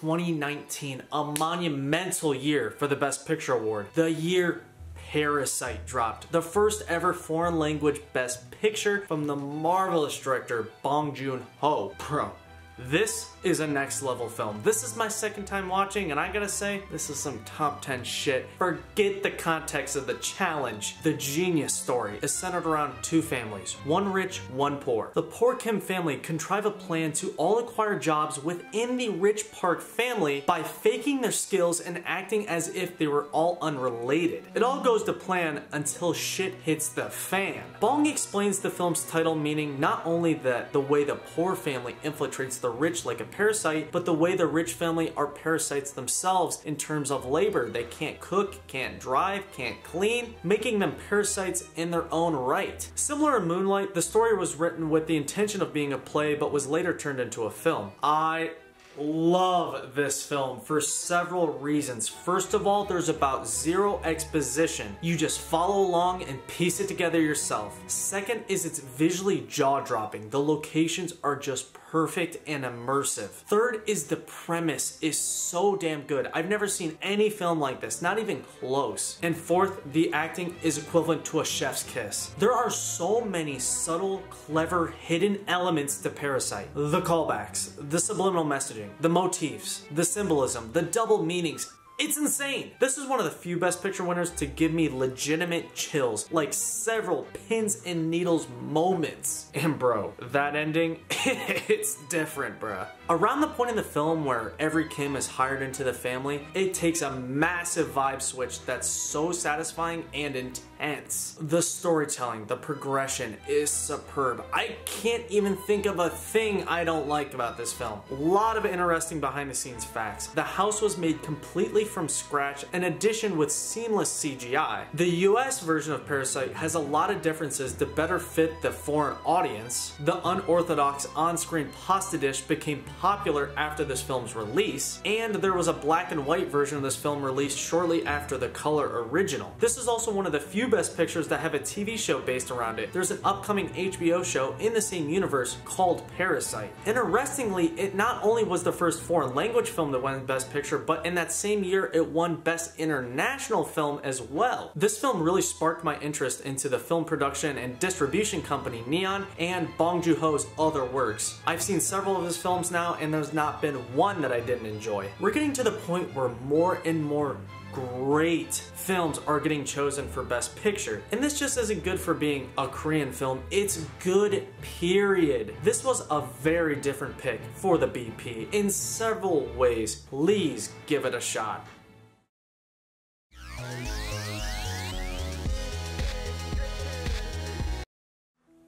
2019, a monumental year for the Best Picture award. The year Parasite dropped, the first ever foreign language Best Picture from the marvelous director Bong Joon-ho. Bro, this is a next level film. This is my second time watching, and I gotta say, this is some top 10 shit. Forget the context of the challenge. The genius story is centered around two families, one rich, one poor. The poor Kim family contrive a plan to all acquire jobs within the rich Park family by faking their skills and acting as if they were all unrelated. It all goes to plan until shit hits the fan. Bong explains the film's title, meaning not only that the way the poor family infiltrates the rich like a parasite, but the way the rich family are parasites themselves in terms of labor. They can't cook, can't drive, can't clean, making them parasites in their own right. Similar to Moonlight, the story was written with the intention of being a play, but was later turned into a film. I love this film for several reasons. First of all, there's about zero exposition. You just follow along and piece it together yourself. Second is it's visually jaw-dropping. The locations are just perfect and immersive. Third is the premise is so damn good. I've never seen any film like this, not even close. And fourth, the acting is equivalent to a chef's kiss. There are so many subtle, clever, hidden elements to Parasite. The callbacks, the subliminal messaging, the motifs, the symbolism, the double meanings. It's insane. This is one of the few Best Picture winners to give me legitimate chills, like several pins and needles moments. And bro, that ending, it's different, bruh. Around the point in the film where every Kim is hired into the family, it takes a massive vibe switch that's so satisfying and intense. The storytelling, the progression is superb. I can't even think of a thing I don't like about this film. A lot of interesting behind the scenes facts. The house was made completely from scratch, an addition with seamless CGI. The US version of Parasite has a lot of differences to better fit the foreign audience. The unorthodox on-screen pasta dish became popular after this film's release, and there was a black and white version of this film released shortly after the color original. This is also one of the few Best Pictures that have a TV show based around it. There's an upcoming HBO show in the same universe called Parasite. Interestingly, it not only was the first foreign language film that won Best Picture, but in that same year it won Best International Film as well. This film really sparked my interest into the film production and distribution company Neon and Bong Joon-ho's other works. I've seen several of his films now, and there's not been one that I didn't enjoy. We're getting to the point where more and more great films are getting chosen for Best Picture, and this just isn't good for being a Korean film, it's good, period. This was a very different pick for the BP in several ways. Please give it a shot.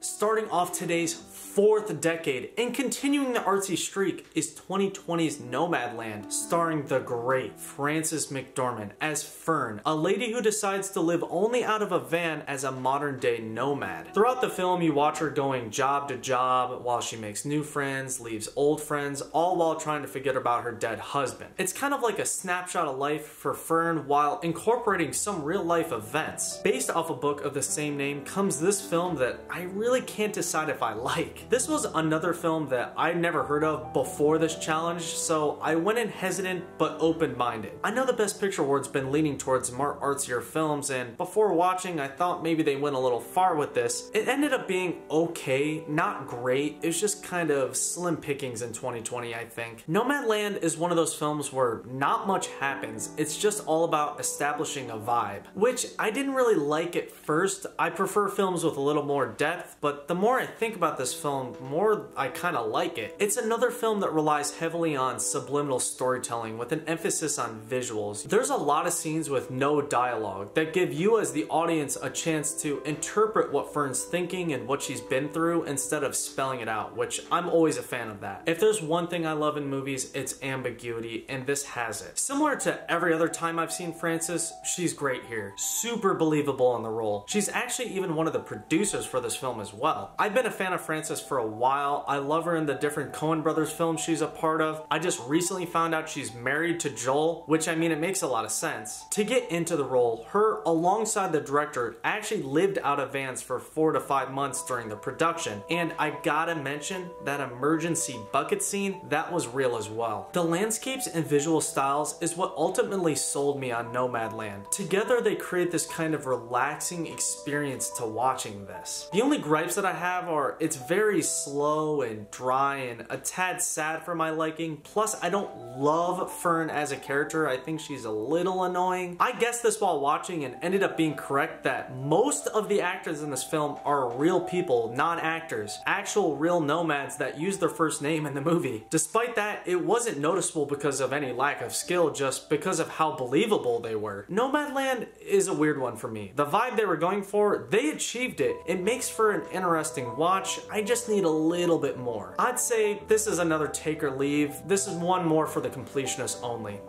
Starting off today's fourth decade and continuing the artsy streak is 2020's Nomadland, starring the great Frances McDormand as Fern, a lady who decides to live only out of a van as a modern-day nomad. Throughout the film, you watch her going job to job while she makes new friends, leaves old friends, all while trying to forget about her dead husband. It's kind of like a snapshot of life for Fern while incorporating some real-life events. Based off a book of the same name comes this film that I really can't decide if I like. This was another film that I'd never heard of before this challenge, so I went in hesitant but open-minded. I know the Best Picture Award's been leaning towards more artsier films, and before watching I thought maybe they went a little far with this. It ended up being okay, not great. It was just kind of slim pickings in 2020, I think. Nomadland is one of those films where not much happens. It's just all about establishing a vibe, which I didn't really like at first. I prefer films with a little more depth, but the more I think about this film, more I kind of like it. It's another film that relies heavily on subliminal storytelling with an emphasis on visuals. There's a lot of scenes with no dialogue that give you as the audience a chance to interpret what Fern's thinking and what she's been through instead of spelling it out, which I'm always a fan of that. If there's one thing I love in movies, it's ambiguity, and this has it. Similar to every other time I've seen Frances, she's great here. Super believable in the role. She's actually even one of the producers for this film as well. I've been a fan of Frances for a while. I love her in the different Coen Brothers films she's a part of. I just recently found out she's married to Joel, which I mean, it makes a lot of sense. To get into the role, her alongside the director actually lived out of vans for 4 to 5 months during the production. And I gotta mention that emergency bucket scene, that was real as well. The landscapes and visual styles is what ultimately sold me on Nomadland. Together they create this kind of relaxing experience to watching this. The only gripes that I have are it's very slow and dry and a tad sad for my liking. Plus I don't love Fern as a character. I think she's a little annoying. I guessed this while watching and ended up being correct that most of the actors in this film are real people, not actors. Actual real nomads that use their first name in the movie. Despite that, it wasn't noticeable because of any lack of skill, just because of how believable they were. Nomadland is a weird one for me. The vibe they were going for, they achieved it. It makes for an interesting watch. I just need a little bit more. I'd say this is another take or leave. This is one more for the completionists only.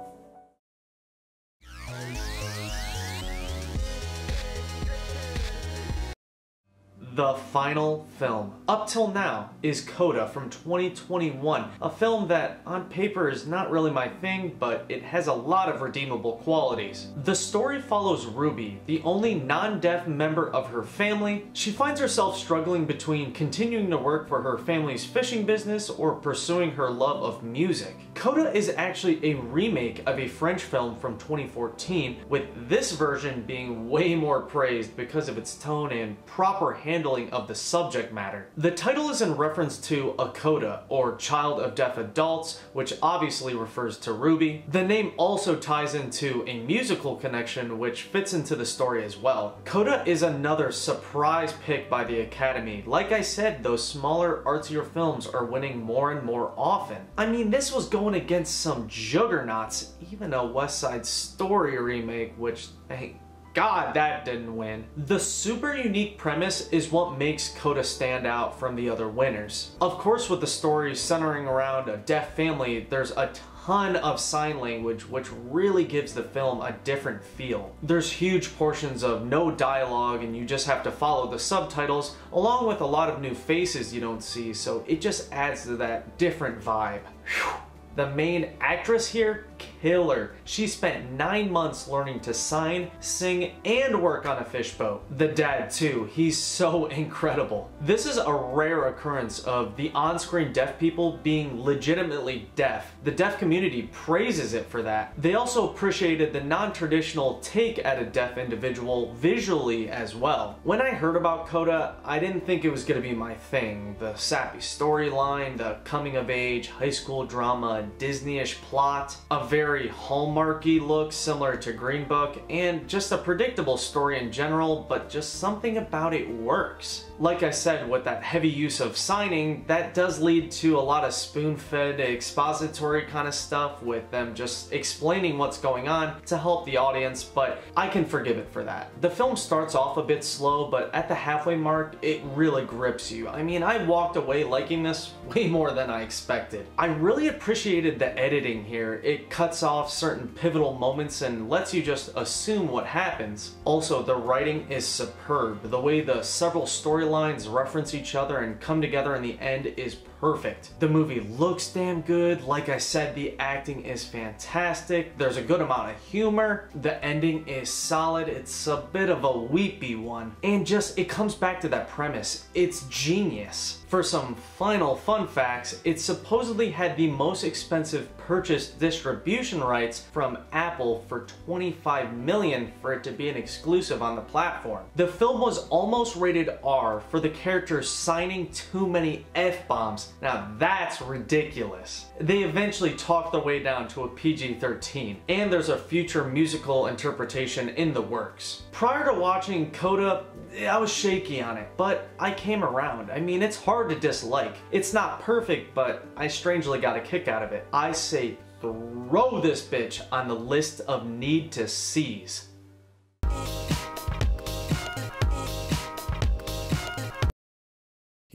The final film, up till now, is Coda from 2021, a film that on paper is not really my thing, but it has a lot of redeemable qualities. The story follows Ruby, the only non-deaf member of her family. She finds herself struggling between continuing to work for her family's fishing business or pursuing her love of music. Coda is actually a remake of a French film from 2014, with this version being way more praised because of its tone and proper handling of the subject matter. The title is in reference to a coda, or child of deaf adults, which obviously refers to Ruby. The name also ties into a musical connection, which fits into the story as well. Coda is another surprise pick by the Academy. Like I said, those smaller, artsier films are winning more and more often. I mean, this was going against some juggernauts, even a West Side Story remake, which, thank God that didn't win. The super unique premise is what makes Coda stand out from the other winners. Of course, with the story centering around a deaf family, there's a ton of sign language, which really gives the film a different feel. There's huge portions of no dialogue and you just have to follow the subtitles, along with a lot of new faces you don't see, so it just adds to that different vibe. Whew. The main actress here, killer. She spent 9 months learning to sign, sing, and work on a fishboat. The dad too, he's so incredible. This is a rare occurrence of the on-screen deaf people being legitimately deaf. The deaf community praises it for that. They also appreciated the non-traditional take at a deaf individual visually as well. When I heard about Coda, I didn't think it was gonna be my thing. The sappy storyline, the coming of age, high school drama, Disney-ish plot, a very Hallmarky look similar to Green Book, and just a predictable story in general, but just something about it works. Like I said, with that heavy use of signing, that does lead to a lot of spoon-fed expository kind of stuff with them just explaining what's going on to help the audience, but I can forgive it for that. The film starts off a bit slow, but at the halfway mark, it really grips you. I mean, I walked away liking this way more than I expected. I really appreciated the editing here. It cuts off certain pivotal moments and lets you just assume what happens. Also, the writing is superb. The way the several storylines reference each other and come together in the end is perfect. The movie looks damn good. Like I said, the acting is fantastic. There's a good amount of humor. The ending is solid. It's a bit of a weepy one. And just, it comes back to that premise. It's genius. For some final fun facts, it supposedly had the most expensive purchased distribution rights from Apple for $25 million for it to be an exclusive on the platform. The film was almost rated R for the characters signing too many F-bombs. Now that's ridiculous. They eventually talked their way down to a PG-13, and there's a future musical interpretation in the works. Prior to watching Coda, I was shaky on it, but I came around. I mean, it's hard to dislike. It's not perfect, but I strangely got a kick out of it. I say throw this bitch on the list of need to sees.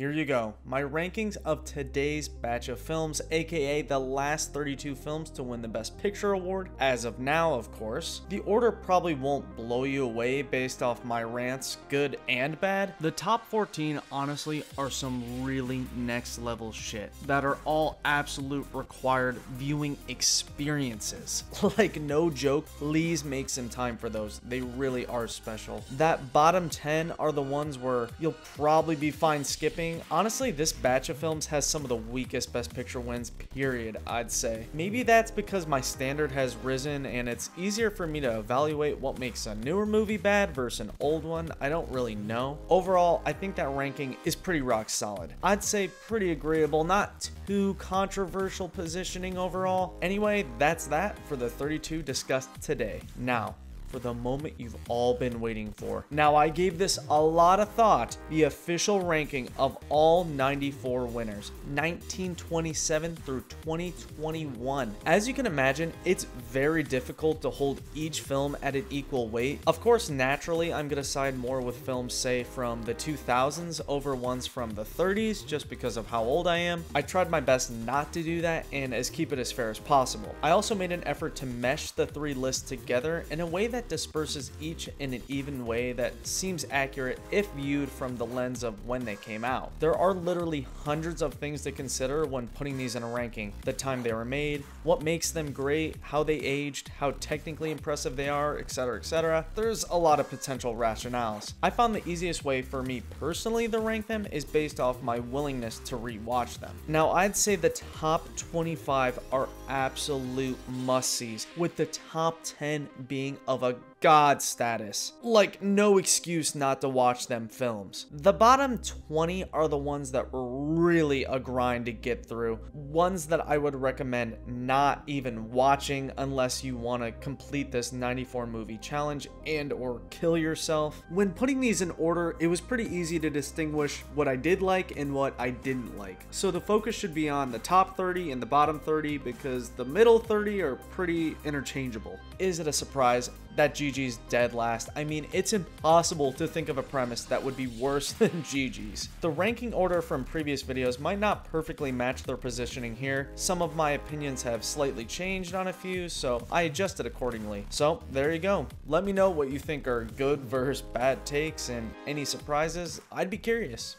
Here you go, my rankings of today's batch of films, aka the last 32 films to win the Best Picture award, as of now of course. The order probably won't blow you away based off my rants, good and bad. The top 14 honestly are some really next level shit that are all absolute required viewing experiences. Like no joke, please make some time for those, they really are special. That bottom 10 are the ones where you'll probably be fine skipping. Honestly, this batch of films has some of the weakest Best Picture wins, period, I'd say. Maybe that's because my standard has risen and it's easier for me to evaluate what makes a newer movie bad versus an old one, I don't really know. Overall, I think that ranking is pretty rock solid. I'd say pretty agreeable, not too controversial positioning overall. Anyway, that's that for the 32 discussed today. Now, for the moment you've all been waiting for. Now, I gave this a lot of thought, the official ranking of all 94 winners, 1927 through 2021. As you can imagine, it's very difficult to hold each film at an equal weight. Of course, naturally, I'm gonna side more with films, say, from the 2000s over ones from the 30s, just because of how old I am. I tried my best not to do that and keep it as fair as possible. I also made an effort to mesh the three lists together in a way that disperses each in an even way that seems accurate if viewed from the lens of when they came out. There are literally hundreds of things to consider when putting these in a ranking. The time they were made, what makes them great, how they aged, how technically impressive they are, etc, etc. There's a lot of potential rationales. I found the easiest way for me personally to rank them is based off my willingness to rewatch them. Now, I'd say the top 25 are absolute must-sees, with the top 10 being of a god status. Like, no excuse not to watch them films. The bottom 20 are the ones that were really a grind to get through. Ones that I would recommend not even watching unless you want to complete this 94 movie challenge and or kill yourself. When putting these in order, it was pretty easy to distinguish what I did like and what I didn't like. So the focus should be on the top 30 and the bottom 30 because the middle 30 are pretty interchangeable. Is it a surprise that Gigi's dead last? I mean, it's impossible to think of a premise that would be worse than Gigi's. The ranking order from previous videos might not perfectly match their positioning here. Some of my opinions have slightly changed on a few, so I adjusted accordingly. So there you go. Let me know what you think are good versus bad takes and any surprises. I'd be curious.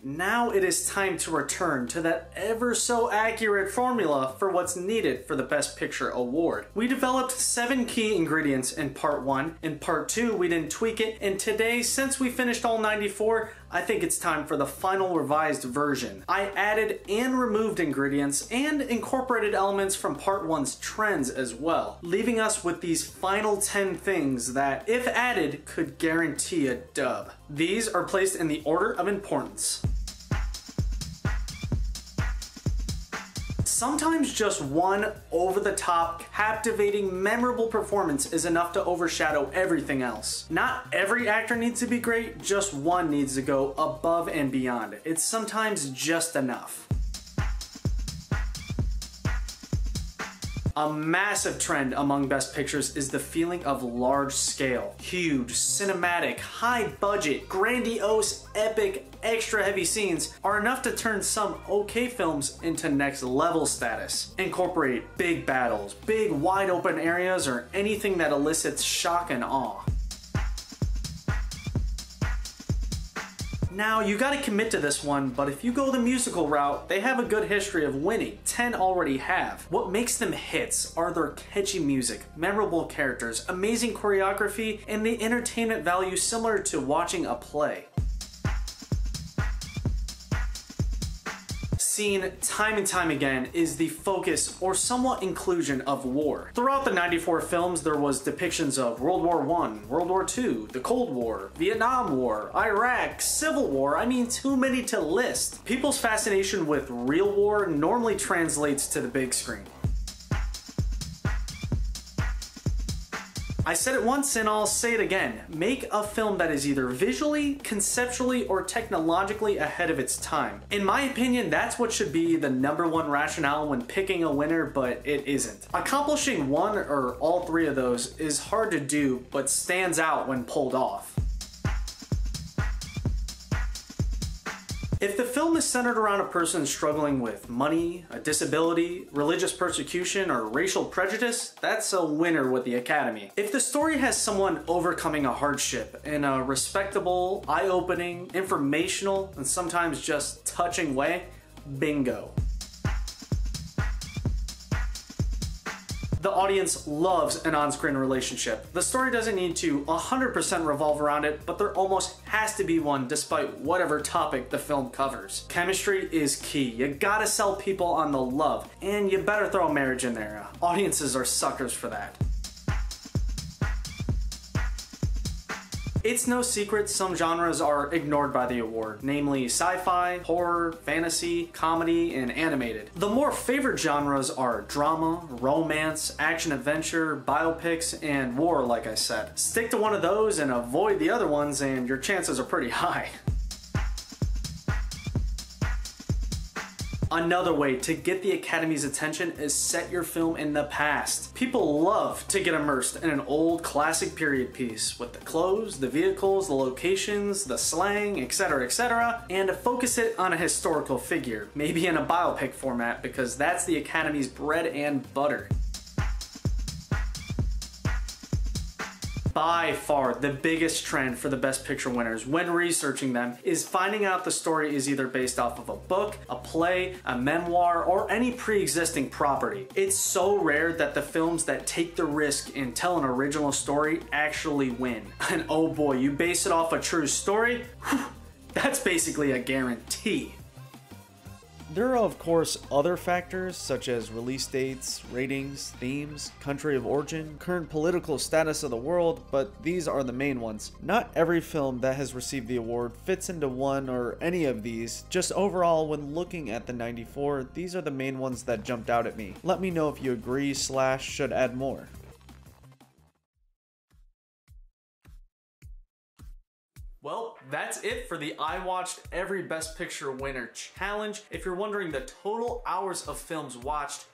Now it is time to return to that ever so accurate formula for what's needed for the Best Picture award. We developed 7 key ingredients in part 1. In part 2, we didn't tweak it. And today, since we finished all 94, I think it's time for the final revised version. I added and removed ingredients and incorporated elements from part 1's trends as well, leaving us with these final 10 things that, if added, could guarantee a dub. These are placed in the order of importance. Sometimes just one over-the-top, captivating, memorable performance is enough to overshadow everything else. Not every actor needs to be great, just one needs to go above and beyond. It's sometimes just enough. A massive trend among Best Pictures is the feeling of large scale. Huge, cinematic, high budget, grandiose, epic, extra heavy scenes are enough to turn some okay films into next level status. Incorporate big battles, big wide open areas, or anything that elicits shock and awe. Now, you gotta commit to this one, but if you go the musical route, they have a good history of winning. 10 already have. What makes them hits are their catchy music, memorable characters, amazing choreography, and the entertainment value similar to watching a play. Seen time and time again is the focus or somewhat inclusion of war. Throughout the 94 films, there was depictions of World War I, World War II, the Cold War, Vietnam War, Iraq, Civil War, I mean too many to list. People's fascination with real war normally translates to the big screen. I said it once and I'll say it again. Make a film that is either visually, conceptually, or technologically ahead of its time. In my opinion, that's what should be the #1 rationale when picking a winner, but it isn't. Accomplishing one or all three of those is hard to do, but stands out when pulled off. If the film is centered around a person struggling with money, a disability, religious persecution, or racial prejudice, that's a winner with the Academy. If the story has someone overcoming a hardship in a respectable, eye-opening, informational, and sometimes just touching way, bingo. The audience loves an on-screen relationship. The story doesn't need to 100% revolve around it, but there almost has to be one despite whatever topic the film covers. Chemistry is key. You gotta sell people on the love, and you better throw marriage in there. Audiences are suckers for that. It's no secret some genres are ignored by the award, namely sci-fi, horror, fantasy, comedy, and animated. The more favored genres are drama, romance, action-adventure, biopics, and war, like I said. Stick to one of those and avoid the other ones and your chances are pretty high. Another way to get the Academy's attention is set your film in the past. People love to get immersed in an old classic period piece with the clothes, the vehicles, the locations, the slang, etc., and focus it on a historical figure, maybe in a biopic format because that's the Academy's bread and butter. By far the biggest trend for the Best Picture winners when researching them is finding out the story is either based off of a book, a play, a memoir, or any pre-existing property. It's so rare that the films that take the risk and tell an original story actually win. And oh boy, you base it off a true story? Whew, that's basically a guarantee. There are of course other factors such as release dates, ratings, themes, country of origin, current political status of the world, but these are the main ones. Not every film that has received the award fits into one or any of these, just overall when looking at the 94, these are the main ones that jumped out at me. Let me know if you agree / should add more. Well, that's it for the I Watched Every Best Picture Winner challenge. If you're wondering the total hours of films watched,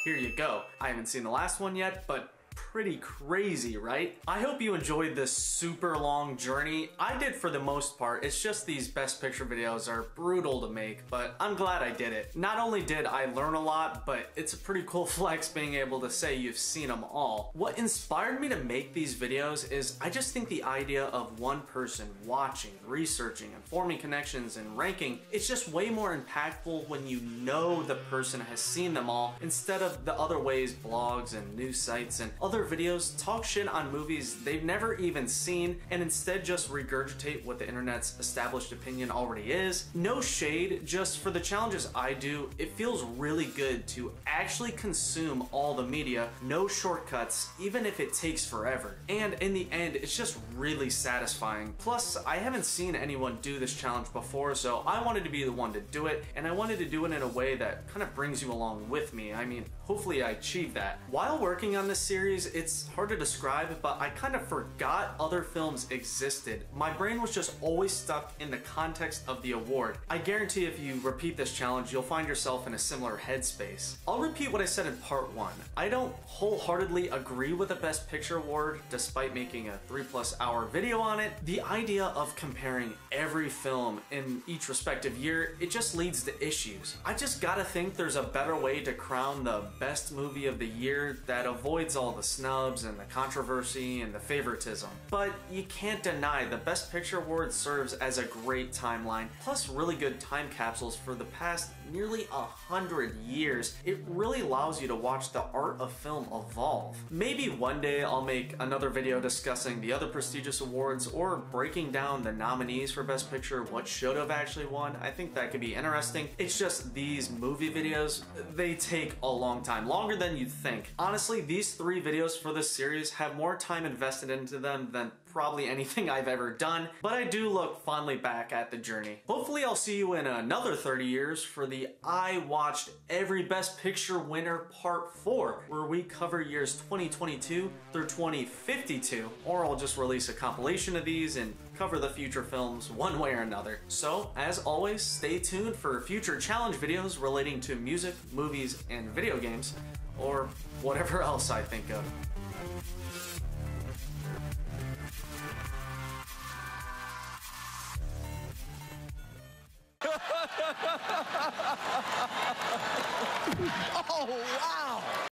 here you go. I haven't seen the last one yet, but pretty crazy, right? I hope you enjoyed this super long journey. I did for the most part. It's just these Best Picture videos are brutal to make, but I'm glad I did it. Not only did I learn a lot, but it's a pretty cool flex being able to say you've seen them all. What inspired me to make these videos is I just think the idea of one person watching, researching, and forming connections and ranking, it's just way more impactful when you know the person has seen them all instead of the other ways blogs and news sites and other videos talk shit on movies they've never even seen and instead just regurgitate what the internet's established opinion already is. No shade, just for the challenges I do, it feels really good to actually consume all the media, no shortcuts, even if it takes forever. And in the end, it's just really satisfying. Plus, I haven't seen anyone do this challenge before, so I wanted to be the one to do it, and I wanted to do it in a way that kind of brings you along with me. I mean, hopefully I achieved that. While working on this series, it's hard to describe, but I kind of forgot other films existed. My brain was just always stuck in the context of the award. I guarantee if you repeat this challenge, you'll find yourself in a similar headspace. I'll repeat what I said in part 1. I don't wholeheartedly agree with the Best Picture award, despite making a 3+ hour video on it. The idea of comparing every film in each respective year, it just leads to issues. I just gotta think there's a better way to crown the best movie of the year that avoids all the snubs and the controversy and the favoritism. But you can't deny the Best Picture award serves as a great timeline, plus really good time capsules for the past nearly 100 years. It really allows you to watch the art of film evolve. Maybe one day I'll make another video discussing the other prestigious awards or breaking down the nominees for Best Picture, what should have actually won. I think that could be interesting. It's just these movie videos, they take a long time, longer than you'd think. Honestly, these 3 videos for this series have more time invested into them than probably anything I've ever done, but I do look fondly back at the journey. Hopefully I'll see you in another 30 years for the I Watched Every Best Picture Winner Part 4, where we cover years 2022 through 2052, or I'll just release a compilation of these and cover the future films one way or another. So, as always, stay tuned for future challenge videos relating to music, movies, and video games, or whatever else I think of. Oh, wow!